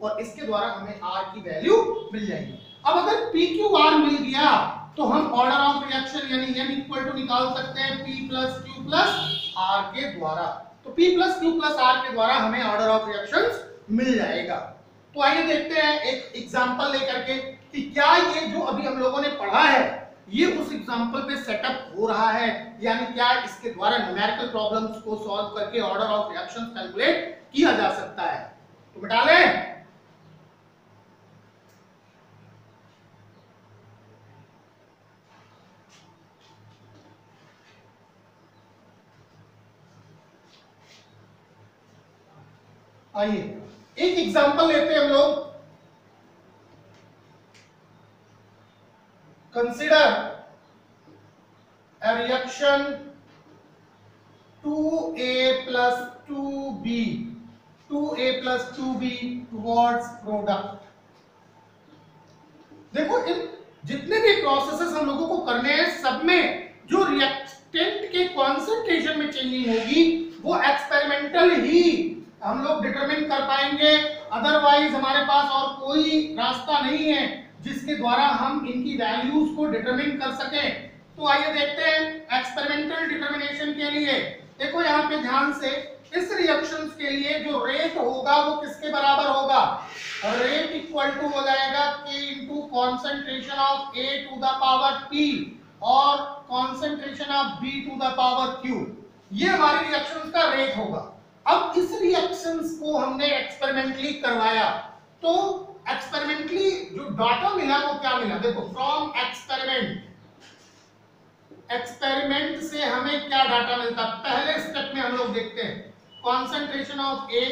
Speaker 1: और इसके द्वारा हमें R की वैल्यू मिल जाएगी। अब अगर PQR मिल गया तो हम ऑर्डर ऑफ रिएक्शन यानी n इक्वल टू निकाल सकते हैं P plus Q plus R के द्वारा। तो P plus Q plus R के द्वारा हमें ऑर्डर ऑफ रिएक्शंस मिल जाएगा। तो आइए देखते हैं एक एग्जांपल लेकर के कि क्या ये जो अभी हम लोगों ने पढ़ा है ये उस एग्जांपल पे सेटअप हो रहा है, यानी क्या इसके द्वारा न्यूमेरिकल प्रॉब्लम्स को सॉल्व करके ऑर्डर ऑफ रिएक्शंस कैलकुलेट किया जा सकता है। तो बेटा लें आइए एक एग्जांपल लेते हैं हम लोग। Consider a reaction 2A plus 2B 2A plus 2B towards product। देखो इन जितने भी प्रोसेसेस हम लोगों को करने हैं सब में जो रिएक्टेंट के कॉन्सेंट्रेशन में चेंजिंग होगी वो एक्सपेरिमेंटल ही हम लोग डिटरमिन कर पाएंगे, अदरवाइज हमारे पास और कोई रास्ता नहीं है जिसके द्वारा हम इनकी वैल्यूज को डिटरमिन कर सकें। तो आइए देखते हैं एक्सपेरिमेंटल डिटरमिनेशन के लिए। देखो यहाँ पे ध्यान से, इस रिएक्शंस के लिए जो रेट होगा वो किसके बराबर होगा, रेट इक्वल टू हो जाएगा K into concentration of A to the power P और concentration of B to the power Q। ये हमारी रिएक्शंस का रेट होगा। अब इस रिएक्शंस को हमने एक्सपेरिमेंटली करवाया, तो एक्सपेरिमेंटली जो डाटा मिला वो क्या मिला, देखो फ्रॉम एक्सपेरिमेंट से हमें क्या डाटा मिलता। पहले स्टेप में हम लोग देखते हैं concentration of A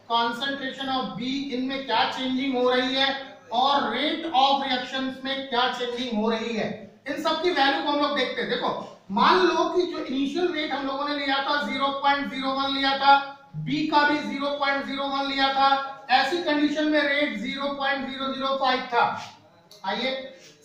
Speaker 1: concentration of B इनमें क्या चेंजिंग हो रही है और रेट ऑफ रिएक्शंस में क्या चेंजिंग हो रही है, इन सब की वैल्यू को हम लोग देखते हैं। देखो मान लो कि जो इनिशियल रेट हम लोगों ने लिया था 0.01 लिया था, B का भी 0.01 लिया था, ऐसी कंडीशन में रेट 0.005 था। आइए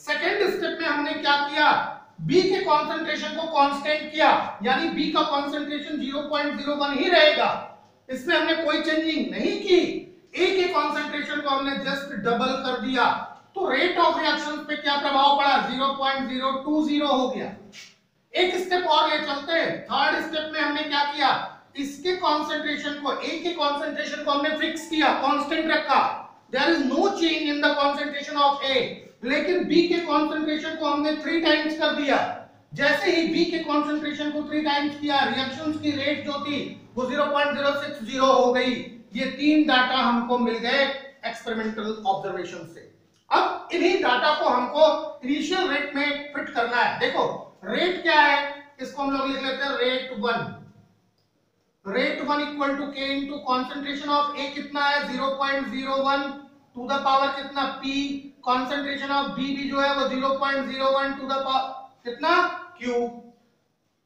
Speaker 1: सेकेंड स्टेप में हमने क्या किया, B के कॉन्सेंट्रेशन को कांस्टेंट किया, यानी B का कॉन्सेंट्रेशन 0.01 ही रहेगा, इसमें हमने कोई चेंजिंग नहीं की। A के कॉन्सेंट्रेशन को हमने जस्ट डबल कर दिया, तो रेट ऑफ रिएक्शन पे क्या प्रभाव पड़ा, 0.020 हो गया। एक स्टेप और ले चलते हैं, थर्ड स्टेप में हमने क्या किया, इसके कॉन्सेंट्रेशन को A के कॉन्सेंट्रेशन को हमने फिक्स किया, कांस्टेंट रखा, there is no change in the concentration of A। लेकिन B के कॉन्सेंट्रेशन को हमने 3 टाइम्स कर दिया। जैसे ही B के कॉन्सेंट्रेशन को 3 टाइम्स किया, रिएक्शंस की रेट जो थी वो 0.060 हो गई। ये 3 डाटा हमको मिल गए एक्सपेरिमेंटल ऑब्जर्वेशन से। अब इन्हीं डाटा को हमको इनिशियल रेट में फिट करना है। देखो रेट क्या है, इसको हम लोग लिख लेते हैं rate 1। Rate 1 equal to K into concentration of A कितना है 0.01 टू द पावर कितना P, कॉन्सेंट्रेशन ऑफ B भी जो है वो 0.01 टू द पावर कितना Q।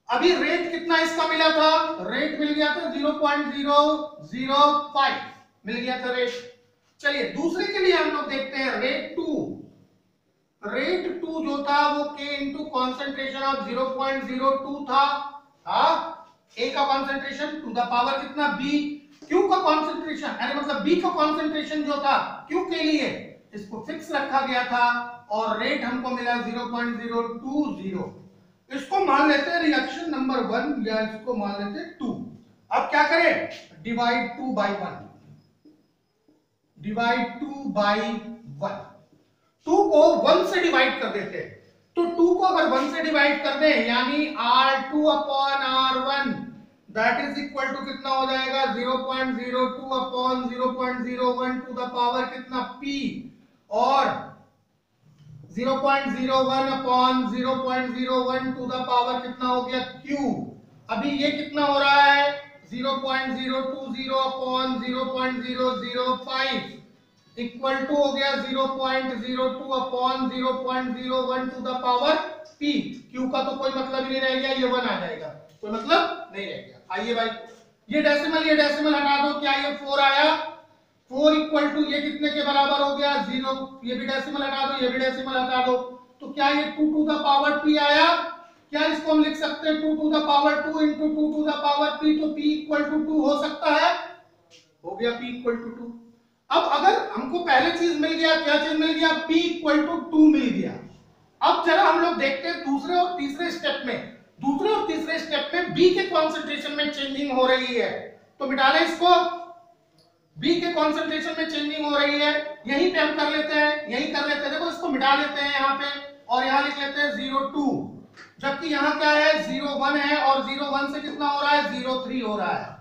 Speaker 1: अभी रेट कितना इसका मिला था, रेट मिल गया था 0.005 मिल गया था रेट। चलिए दूसरे के लिए हम लोग देखते हैं रेट 2। रेट 2 जो था वो K इंटू कॉन्सेंट्रेशन ऑफ 0.02 था, A का कॉन्सेंट्रेशन टू द पावर कितना B, Q का कॉन्सेंट्रेशन अरे मतलब B का कॉन्सेंट्रेशन जो था Q के लिए इसको फिक्स रखा गया था और रेट हमको मिला 0.020। इसको मान लेते हैं रिएक्शन नंबर 1 या इसको मान लेते हैं 2। अब क्या करें, डिवाइड 2 बाई 1, डिवाइड 2 बाई 1, 2 को 1 से डिवाइड कर देते हैं। तो 2 को अगर 1 से डिवाइड कर दें यानी R2 upon R1 that is equal to कितना हो जाएगा 0.02 अपॉन 0.01 टू द पावर कितना P और 0.01 अपॉन 0.01 टू द पावर कितना हो गया Q। अभी ये कितना हो रहा है 0.020 अपॉन 0.005 इक्वल टू हो गया 0.02 upon 0.01 to the power p। q का तो कोई मतलब ही नहीं रह गया, ये 1 आ जाएगा, कोई मतलब नहीं रह गया। आइए भाई, ये डेसिमल हटा दो, क्या ये 4 आया? 4 इक्वल टू ये कितने के बराबर हो गया? 0। ये भी डेसिमल हटा दो, ये भी डेसिमल हटा दो, तो क्या ये 2 टू द पावर p आया? क्या इसको हम लिख सकते हैं 2 to the power 2 into 2 to the power p, तो p इक्वल टू 2 हो सकता है, हो गया p इक्वल टू 2। अब अगर हमको पहले चीज मिल गया, क्या चीज मिल गया? p इक्वल टू 2 मिल गया। अब जरा हम लोग देखते हैं दूसरे और तीसरे स्टेप में, दूसरे और तीसरे स्टेप में b के कॉन्सेंट्रेशन में चेंजिंग हो रही है, तो मिटा लें इसको। b के कॉन्सेंट्रेशन में चेंजिंग हो रही है, यहीं पे हम कर लेते हैं, यहीं कर लेते हैं। देखो इसको मिटा लेते हैं यहाँ पे, और यहाँ लिख लेते हैं 0.2, जबकि यहाँ क्या है 0.1 है, और 0.1 से कितना हो रहा है? 0.3 हो रहा है।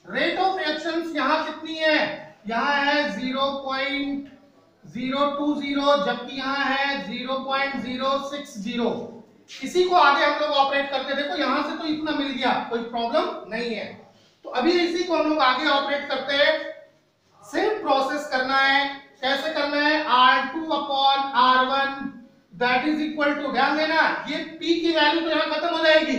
Speaker 1: रेट ऑफ रिएक्शंस यहाँ कितनी है? यहाँ है 0.020, जबकि यहाँ है 0.060। इसी को आगे हम लोग ऑपरेट करते, देखो यहाँ से तो इतना मिल गया, कोई प्रॉब्लम नहीं है। तो अभी इसी को हम लोग आगे ऑपरेट करते हैं। सेम प्रोसेस करना है, कैसे करना है? R2 upon R1 that is equal to, ध्यान देना ये P की वैल्यू तो यहाँ खत्म हो जाएगी,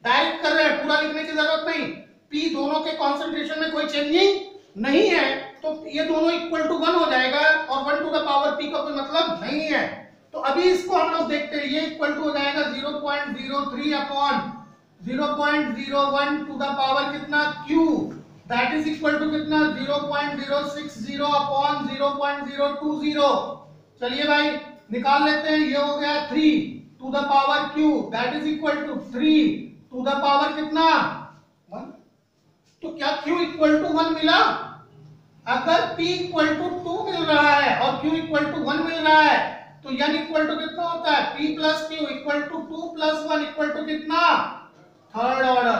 Speaker 1: डायरेक्ट कर रहे हैं, पूरा लिखने की जरूरत नहीं। P दोनों के कॉन्सेंट्रेशन में कोई चेंजिंग नहीं है, तो ये दोनों इक्वल टू 1 हो जाएगा, और 1 टू द पावर p का कोई मतलब नहीं है। तो अभी इसको हम लोग देखते हैं, ये इक्वल टू हो जाएगा 0.03 अपॉन 0.01 टू द पावर कितना? q, that is equal to कितना? 0.060 अपॉन 0.020। चलिए भाई निकाल लेते हैं, ये हो गया 3 to the power q, that is equal to 3 to the power कितना? 1। तो क्या q इक्वल टू 1 मिला? अगर p इक्वल टू 2 मिल रहा है और q इक्वल टू 1 मिल रहा है, तो n इक्वल टू कितना होता है? p plus q equal to 2 plus 1 equal to कितना? थर्ड ऑर्डर,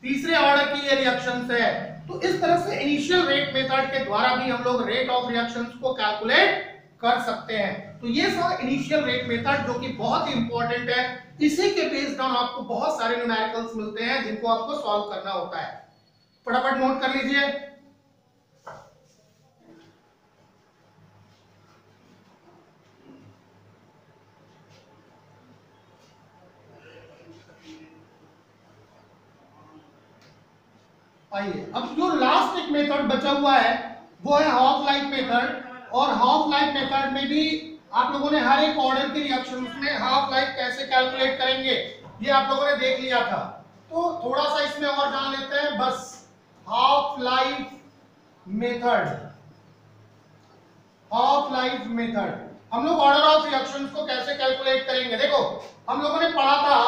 Speaker 1: तीसरे ऑर्डर की ये रिएक्शंस है। तो इस तरह से इनिशियल रेट मेथड के द्वारा भी हम लोग रेट ऑफ रिएक्शंस को कैलकुलेट कर सकते हैं। तो ये था इनिशियल रेट मेथड, जो कि बहुत ही इंपॉर्टेंट है। इसी के बेस्ड ऑन आपको बहुत सारे न्यूमेरिकल्स मिलते हैं जिनको आपको सॉल्व करना होता है। फटाफट नोट कर लीजिए। आइए, अब जो लास्ट एक मेथड बचा हुआ है वो है हाफ लाइफ मेथड। और हाफ लाइफ मेथड में भी आप लोगों ने हर एक ऑर्डर की रिएक्शंस में हाफ लाइफ कैसे कैलकुलेट करेंगे ये आप लोगों ने देख लिया था। तो थोड़ा सा इसमें और जान लेते हैं बस। Half life method, half life method हम लोग ऑर्डर ऑफ रिएक्शंस को कैसे कैलकुलेट करेंगे। देखो हम लोगों ने पढ़ा था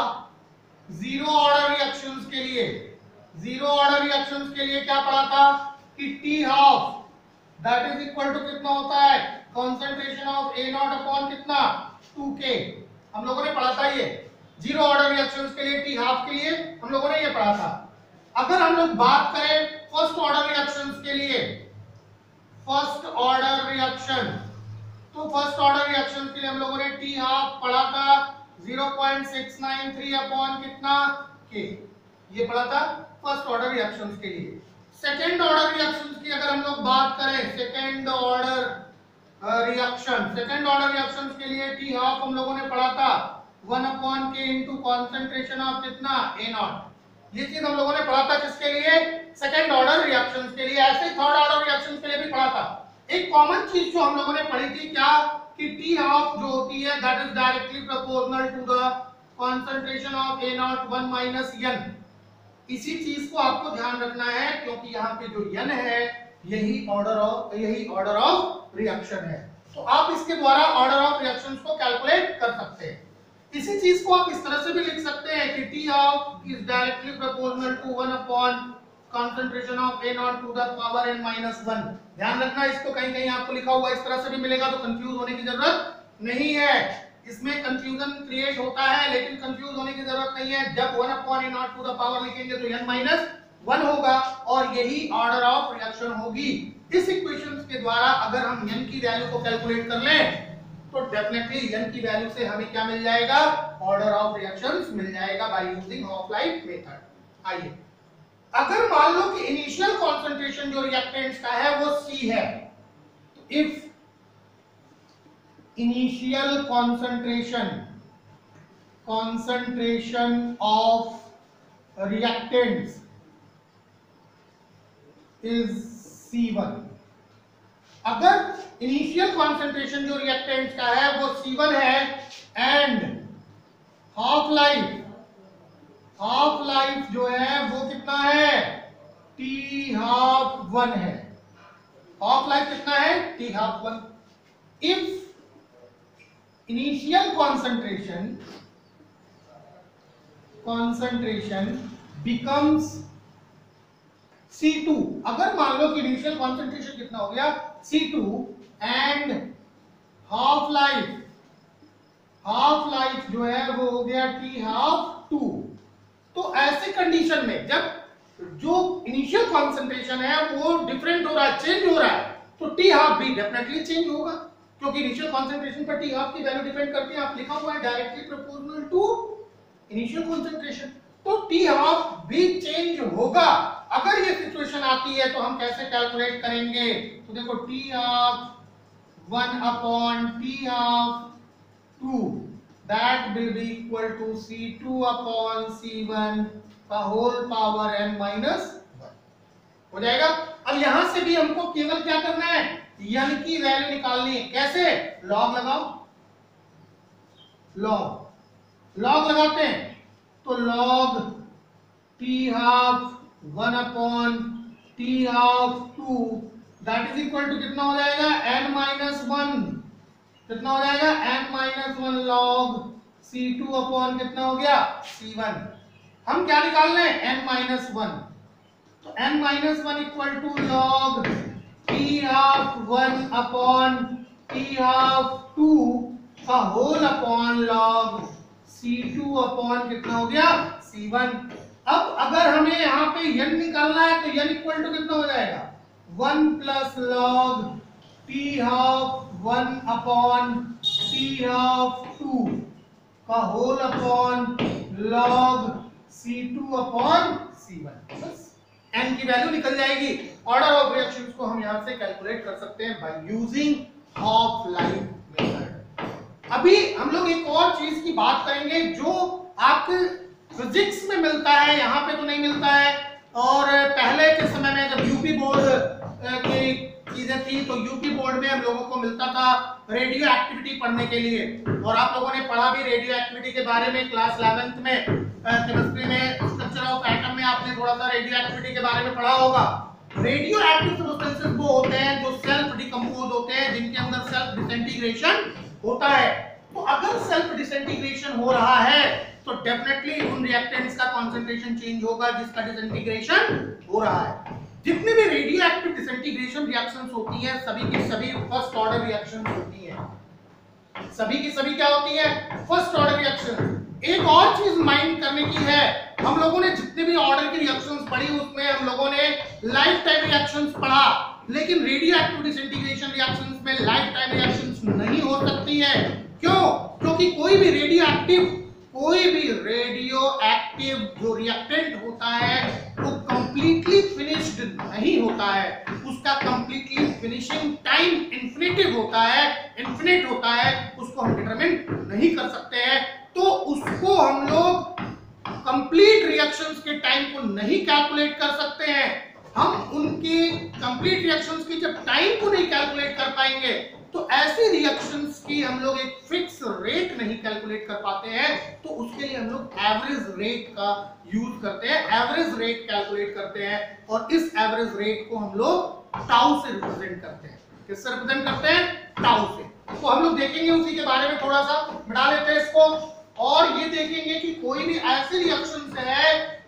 Speaker 1: जीरो ऑर्डर रिएक्शंस के लिए, जीरो ऑर्डर रिएक्शंस के लिए क्या पढ़ा था कि T half that is equal to कितना होता है? Concentration of A naught upon कितना? 2K। हम लोगों ने पढ़ा था ये जीरो ऑर्डर रिएक्शंस के लिए, टी हाफ के लिए हम लोगों ने ये पढ़ा था। अगर हम लोग बात करें फर्स्ट ऑर्डर रिएक्शंस के लिए, फर्स्ट ऑर्डर रिएक्शन, तो फर्स्ट ऑर्डर रिएक्शन के लिए हम लोगों ने टी हाफ पढ़ा था 0.693 अपॉन कितना? K। ये पढ़ा था फर्स्ट ऑर्डर रिएक्शंस के लिए। सेकेंड ऑर्डर रिएक्शंस की अगर हम लोग बात करें, second order reaction, second order reactions के लिए टी हाफ हम लोगों ने पढ़ा था 1 upon K into concentration of कितना? A not. ये चीज हम लोगों ने पढ़ा था किसके लिए? सेकेंड ऑर्डर रिएक्शंस के लिए। ऐसे ही थर्ड ऑर्डर रिएक्शंस के लिए भी पढ़ा था। एक कॉमन चीज जो हम लोगों ने पढ़ी थी क्या कि टी हाफ जो होती है that is directly proportional to the concentration of A naught 1 minus n। इसी चीज को आपको ध्यान रखना है क्योंकि यहाँ पे जो n है यही ऑर्डर ऑफ रिएक्शन है। तो आप इसके द्वारा ऑर्डर ऑफ रिएक्शंस को कैलकुलेट कर सकते हैं। इसी चीज को आप इस तरह से भी लिख सकते हैं कि T half is directly proportional to 1 upon concentration of A naught to the power n minus 1। ध्यान रखना इसको कहीं कहीं आपको लिखा हुआ इस तरह से भी मिलेगा तो कंफ्यूज होने की जरूरत नहीं है। इसमें कंफ्यूजन क्रिएट होता है लेकिन कंफ्यूज होने की जरूरत नहीं है। जब 1 upon A naught to the power लिखेंगे तो n माइनस 1 होगा और यही ऑर्डर ऑफ रिएक्शन होगी। इस इक्वेशंस के द्वारा अगर हम n की वैल्यू को कैलकुलेट कर लें तो डेफिनेटली n की वैल्यू से हमें क्या मिल जाएगा? ऑर्डर ऑफ रिएक्शंस मिल जाएगा by using half life method. आइए, अगर मान लो कि इनिशियल कंसंट्रेशन जो रिएक्टेंट्स का है वो C है, तो if initial concentration of reactants is C1, अगर इनिशियल कॉन्सेंट्रेशन जो रिएक्टेंट्स का है वो C1 है एंड हाफ लाइफ जो है वो कितना है T12 है, हाफ लाइफ कितना है T12। If initial concentration becomes C2, अगर मान लो कि इनिशियल कॉन्सेंट्रेशन कितना हो गया C2 एंड हाफ लाइफ जो है वो हो गया T12, तो ऐसे कंडीशन में जब जो इनिशियल कॉन्सेंट्रेशन है वो डिफरेंट हो रहा है, चेंज हो रहा है, तो T12 भी डेफिनेटली चेंज होगा, क्योंकि इनिशियल कॉन्सेंट्रेशन पर T12 की वैल्यू डिपेंड करती है। आप लिखा हुआ है directly proportional to initial concentration, तो T12 भी चेंज होगा। अगर ये सिचुएशन आती है तो हम कैसे कैलकुलेट करेंगे, तो देखो T12 upon T12 that will be equal to C2 upon C1 का होल पावर n माइनस 1 हो जाएगा। अब यहां से भी हमको केवल क्या करना है, n की वैल्यू निकालनी है। कैसे, लॉग लगाओ, लॉग लगाते हैं तो log T12 upon T12 that is equal to कितना हो जाएगा n माइनस 1, कितना हो जाएगा n minus 1 log C2 upon कितना हो गया C1। हम क्या निकाल रहे हैं n माइनस 1, तो n minus 1 equal to log T12 upon T12 का whole upon log C2 upon कितना हो गया C1। अब अगर हमें यहाँ पे n निकालना है तो n इक्वल टू कितना हो जाएगा 1 plus log T12 upon T12 का whole upon log C2 upon C1। बस n की वैल्यू निकल जाएगी। ऑर्डर ऑफ रिएक्शंस को हम यहाँ से कैलकुलेट कर सकते हैं by using half life method. अभी हम लोग एक और चीज की बात करेंगे जो आपके फिजिक्स में मिलता है, यहाँ पे तो नहीं मिलता है। और पहले के समय में जब यूपी बोर्ड की चीजें थी तो यूपी बोर्ड में हम लोगों को मिलता था रेडियो एक्टिविटी पढ़ने के लिए, और आप लोगों ने पढ़ा भी रेडियो एक्टिविटी के बारे में क्लास 11th में केमिस्ट्री में स्ट्रक्चर ऑफ एटम में आपने थोड़ा सा रेडियो एक्टिविटी के बारे में पढ़ा होगा। रेडियो एक्टिव सब्सटेंसेस वो होते हैं जो सेल्फ डिकम्पोज होते हैं, जिनके अंदर सेल्फ डिसइंटीग्रेशन होता है। तो अगर सेल्फ डिसइंटीग्रेशन हो रहा है तो डेफिनेटली उन रिएक्टेंट्स का कंसंट्रेशन चेंज होगा जिसका डिसइंटीग्रेशन हो रहा है। जितनी भी रेडियो एक्टिव डिसइंटीग्रेशन रिएक्शंस होती हैं सभी की सभी फर्स्ट ऑर्डर रिएक्शंस होती हैं, सभी की सभी क्या होती है फर्स्ट ऑर्डर रिएक्शन। एक और चीज माइंड करने की है, हम लोगों ने जितने भी ऑर्डर की रिएक्शंस पढ़ी उसमें हम लोगों ने लाइफ टाइम रिएक्शंस पढ़ा, लेकिन रेडियो एक्टिव डिसइंटीग्रेशन रिएक्शंस में लाइफ टाइम रिएक्शंस नहीं हो सकती है। क्यों? क्योंकि कोई भी रेडियो एक्टिव जो रिएक्टेंट होता है वो कंप्लीटली फिनिश्ड नहीं होता है, उसका कंप्लीटली फिनिशिंग टाइम इन्फिनिटिव होता है, इन्फिनिट होता है, उसको हम डिटरमिन नहीं कर सकते हैं। तो उसको हम लोग कंप्लीट रिएक्शंस के टाइम को नहीं कैलकुलेट कर सकते हैं। हम उनके कंप्लीट रिएक्शंस की जब टाइम को नहीं कैलकुलेट कर पाएंगे तो ऐसी रिएक्शंस की हम लोग एक फिक्स रेट नहीं कैलकुलेट कर पाते हैं, तो उसके लिए हम लोग एवरेज रेट का यूज करते हैं, एवरेज रेट कैलकुलेट करते हैं, और इस एवरेज रेट को हम लोग टाउ से रिप्रेजेंट करते हैं। किससे रिप्रेजेंट करते हैं? टाउ से। तो हम लोग देखेंगे उसी के बारे में, थोड़ा सा बढ़ा लेते हैं इसको, और ये देखेंगे कि कोई भी ऐसी रिएक्शंस है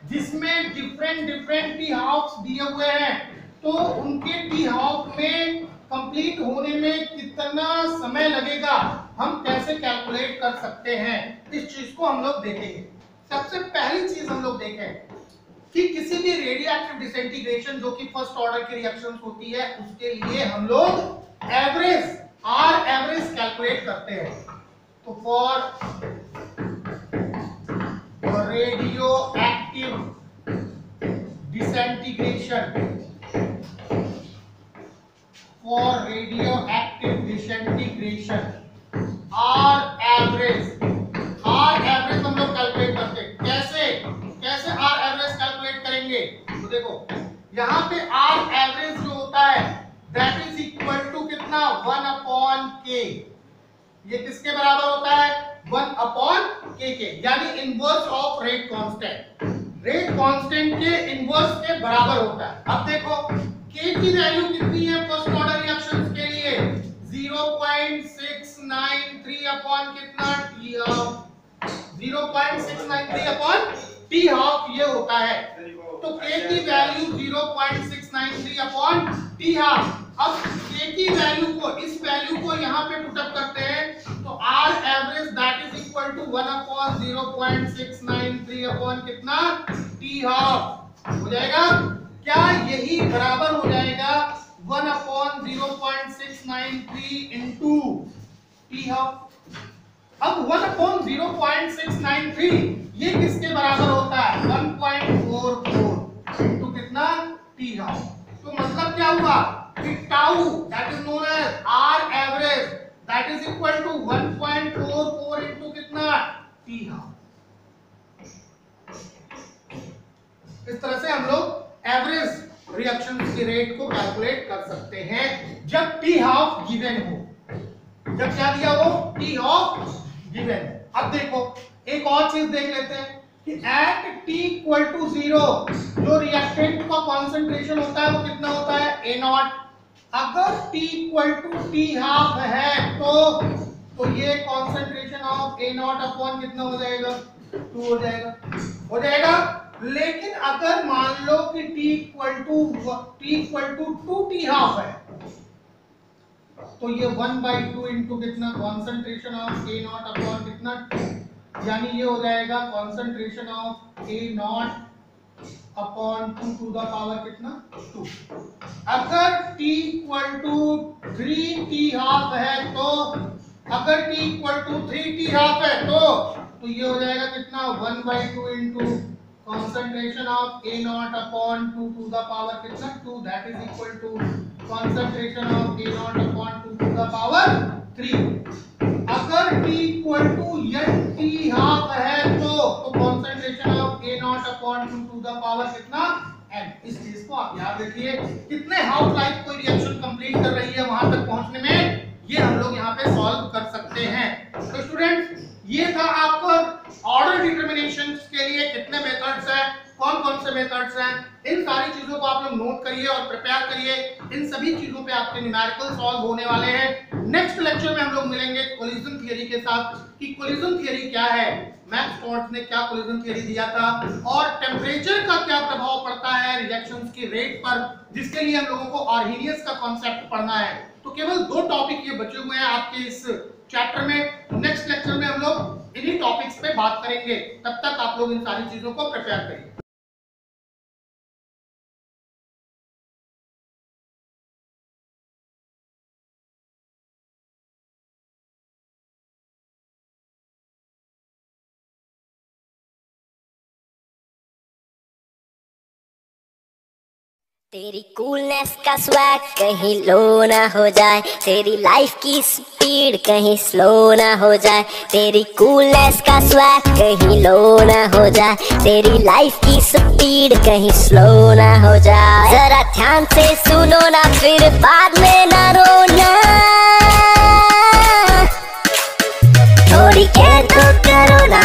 Speaker 1: जिसमें डिफरेंट टी हाफ्स दिए हुए हैं, तो उनके टी हाफ में कंप्लीट होने में कितना समय लगेगा हम कैसे कैलकुलेट कर सकते हैं, इस चीज को हम लोग देखेंगे। सबसे पहली चीज हम लोग देखें कि किसी भी रेडियो एक्टिव डिसइंटीग्रेशन जो कि फर्स्ट ऑर्डर की रिएक्शंस होती है उसके लिए हम लोग एवरेज एवरेज कैलकुलेट करते हैं। तो for radioactive disintegration, for radioactive integration R average हम लोग कैलकुलेट करते हैं। कैसे आर एवरेज कैलकुलेट करेंगे? तो देखो यहाँ पे आर एवरेज जो होता है दैट इज इक्वल टू कितना 1 अपॉन के। ये किसके बराबर होता है? 1 अपॉन के यानी इनवर्स ऑफ रेट कांस्टेंट के इनवर्स के बराबर होता है। अब देखो के की वैल्यू कितनी है फर्स्ट ऑर्डर रिएक्शंस के लिए? 0.693 अपॉन कितना T half, 0.693 upon T half ये होता है। तो के की वैल्यू 0.693 अपॉन टी हाफ। अब के की वैल्यू को इस वैल्यू को यहाँ पे पुट अप करते हैं तो R average that is equal to 1 upon 0.693 upon कितना टी हाफ हो जाएगा। क्या यही बराबर हो जाएगा 1 अपॉन 0.693 इंटू टी हाफ? अब 1 अपॉन 0.693 ये किसके बराबर होता है? 1.44 इंटू कितना टी हाफ। तो मतलब क्या हुआ कि tau that is known as R average that is equal to 1.44 into कितना टी हाफ। इस तरह से हम लोग एवरेज रिएक्शन के रेट को कैलकुलेट कर सकते हैं जब टी हाफ गिवन हो। जब क्या दिया हो? T half given. अब देखो एक और चीज देख लेते हैं कि एट टी इक्वल टू 0 जो रिएक्टेंट का कंसंट्रेशन होता है वो कितना होता है? A naught. अगर T equal to T half है तो ये concentration of A naught upon कितना हो जाएगा? 2 हो जाएगा। लेकिन अगर मान लो कि t equal to 2 T half है तो ये 1/2 इंटू कितना concentration of A naught upon कितना 2, यानी ये हो जाएगा concentration of A naught upon 2 to the power कितना 2। अगर t equal to 3 T half है तो अगर t equal to 3 T half है तो ये हो जाएगा कितना 1/2 into concentration of A naught upon 2 to the power कितना 2 that is equal to concentration of A naught upon 2 to the power 3। अगर T equal to n T half है तो concentration of A naught upon 2 to the power कितना n। इस चीज को आप याद रखिए। कितने हाफ लाइफ कोई रिएक्शन कंप्लीट कर रही है वहां तक पहुंचने में ये हम लोग यहाँ पे सॉल्व कर सकते हैं। तो स्टूडेंट्स ये था आपको ऑर्डर डिटरमिनेशन के लिए कितने मेथड्स हैं, कौन कौन से मेथड्स हैं, इन सारी चीजों को आप लोग नोट करिए और प्रिपेयर करिए। इन सभी चीजों पे आपके न्यूमेरिकल सॉल्व होने वाले हैं। नेक्स्ट लेक्चर में हम लोग मिलेंगे कोलिजन थियरी के साथ कि कोलिजन थियरी क्या है, मैक्स टॉर्च ने क्या कोलिजन थियरी दिया था और टेम्परेचर का क्या प्रभाव पड़ता है रिएक्शंस की रेट पर, जिसके लिए हम लोगों को आर्हेनियस का कॉन्सेप्ट पढ़ना है। तो केवल 2 टॉपिक ये बचे हुए हैं आपके इस चैप्टर में। नेक्स्ट लेक्चर में हम लोग इन्हीं टॉपिक्स पे बात करेंगे। तब तक आप लोग इन सारी चीजों को प्रिपेयर करिए।
Speaker 2: तेरी कूलनेस का स्वैग कहीं लो ना हो जाए, तेरी लाइफ की स्पीड कहीं स्लो ना हो जाए। तेरी कूलनेस का स्वैग कहीं लो ना हो जाए, तेरी लाइफ की स्पीड कहीं स्लो ना हो जाए। जरा ध्यान से सुनो ना फिर बाद में ना रोना, थोड़ी केयर तो करो ना।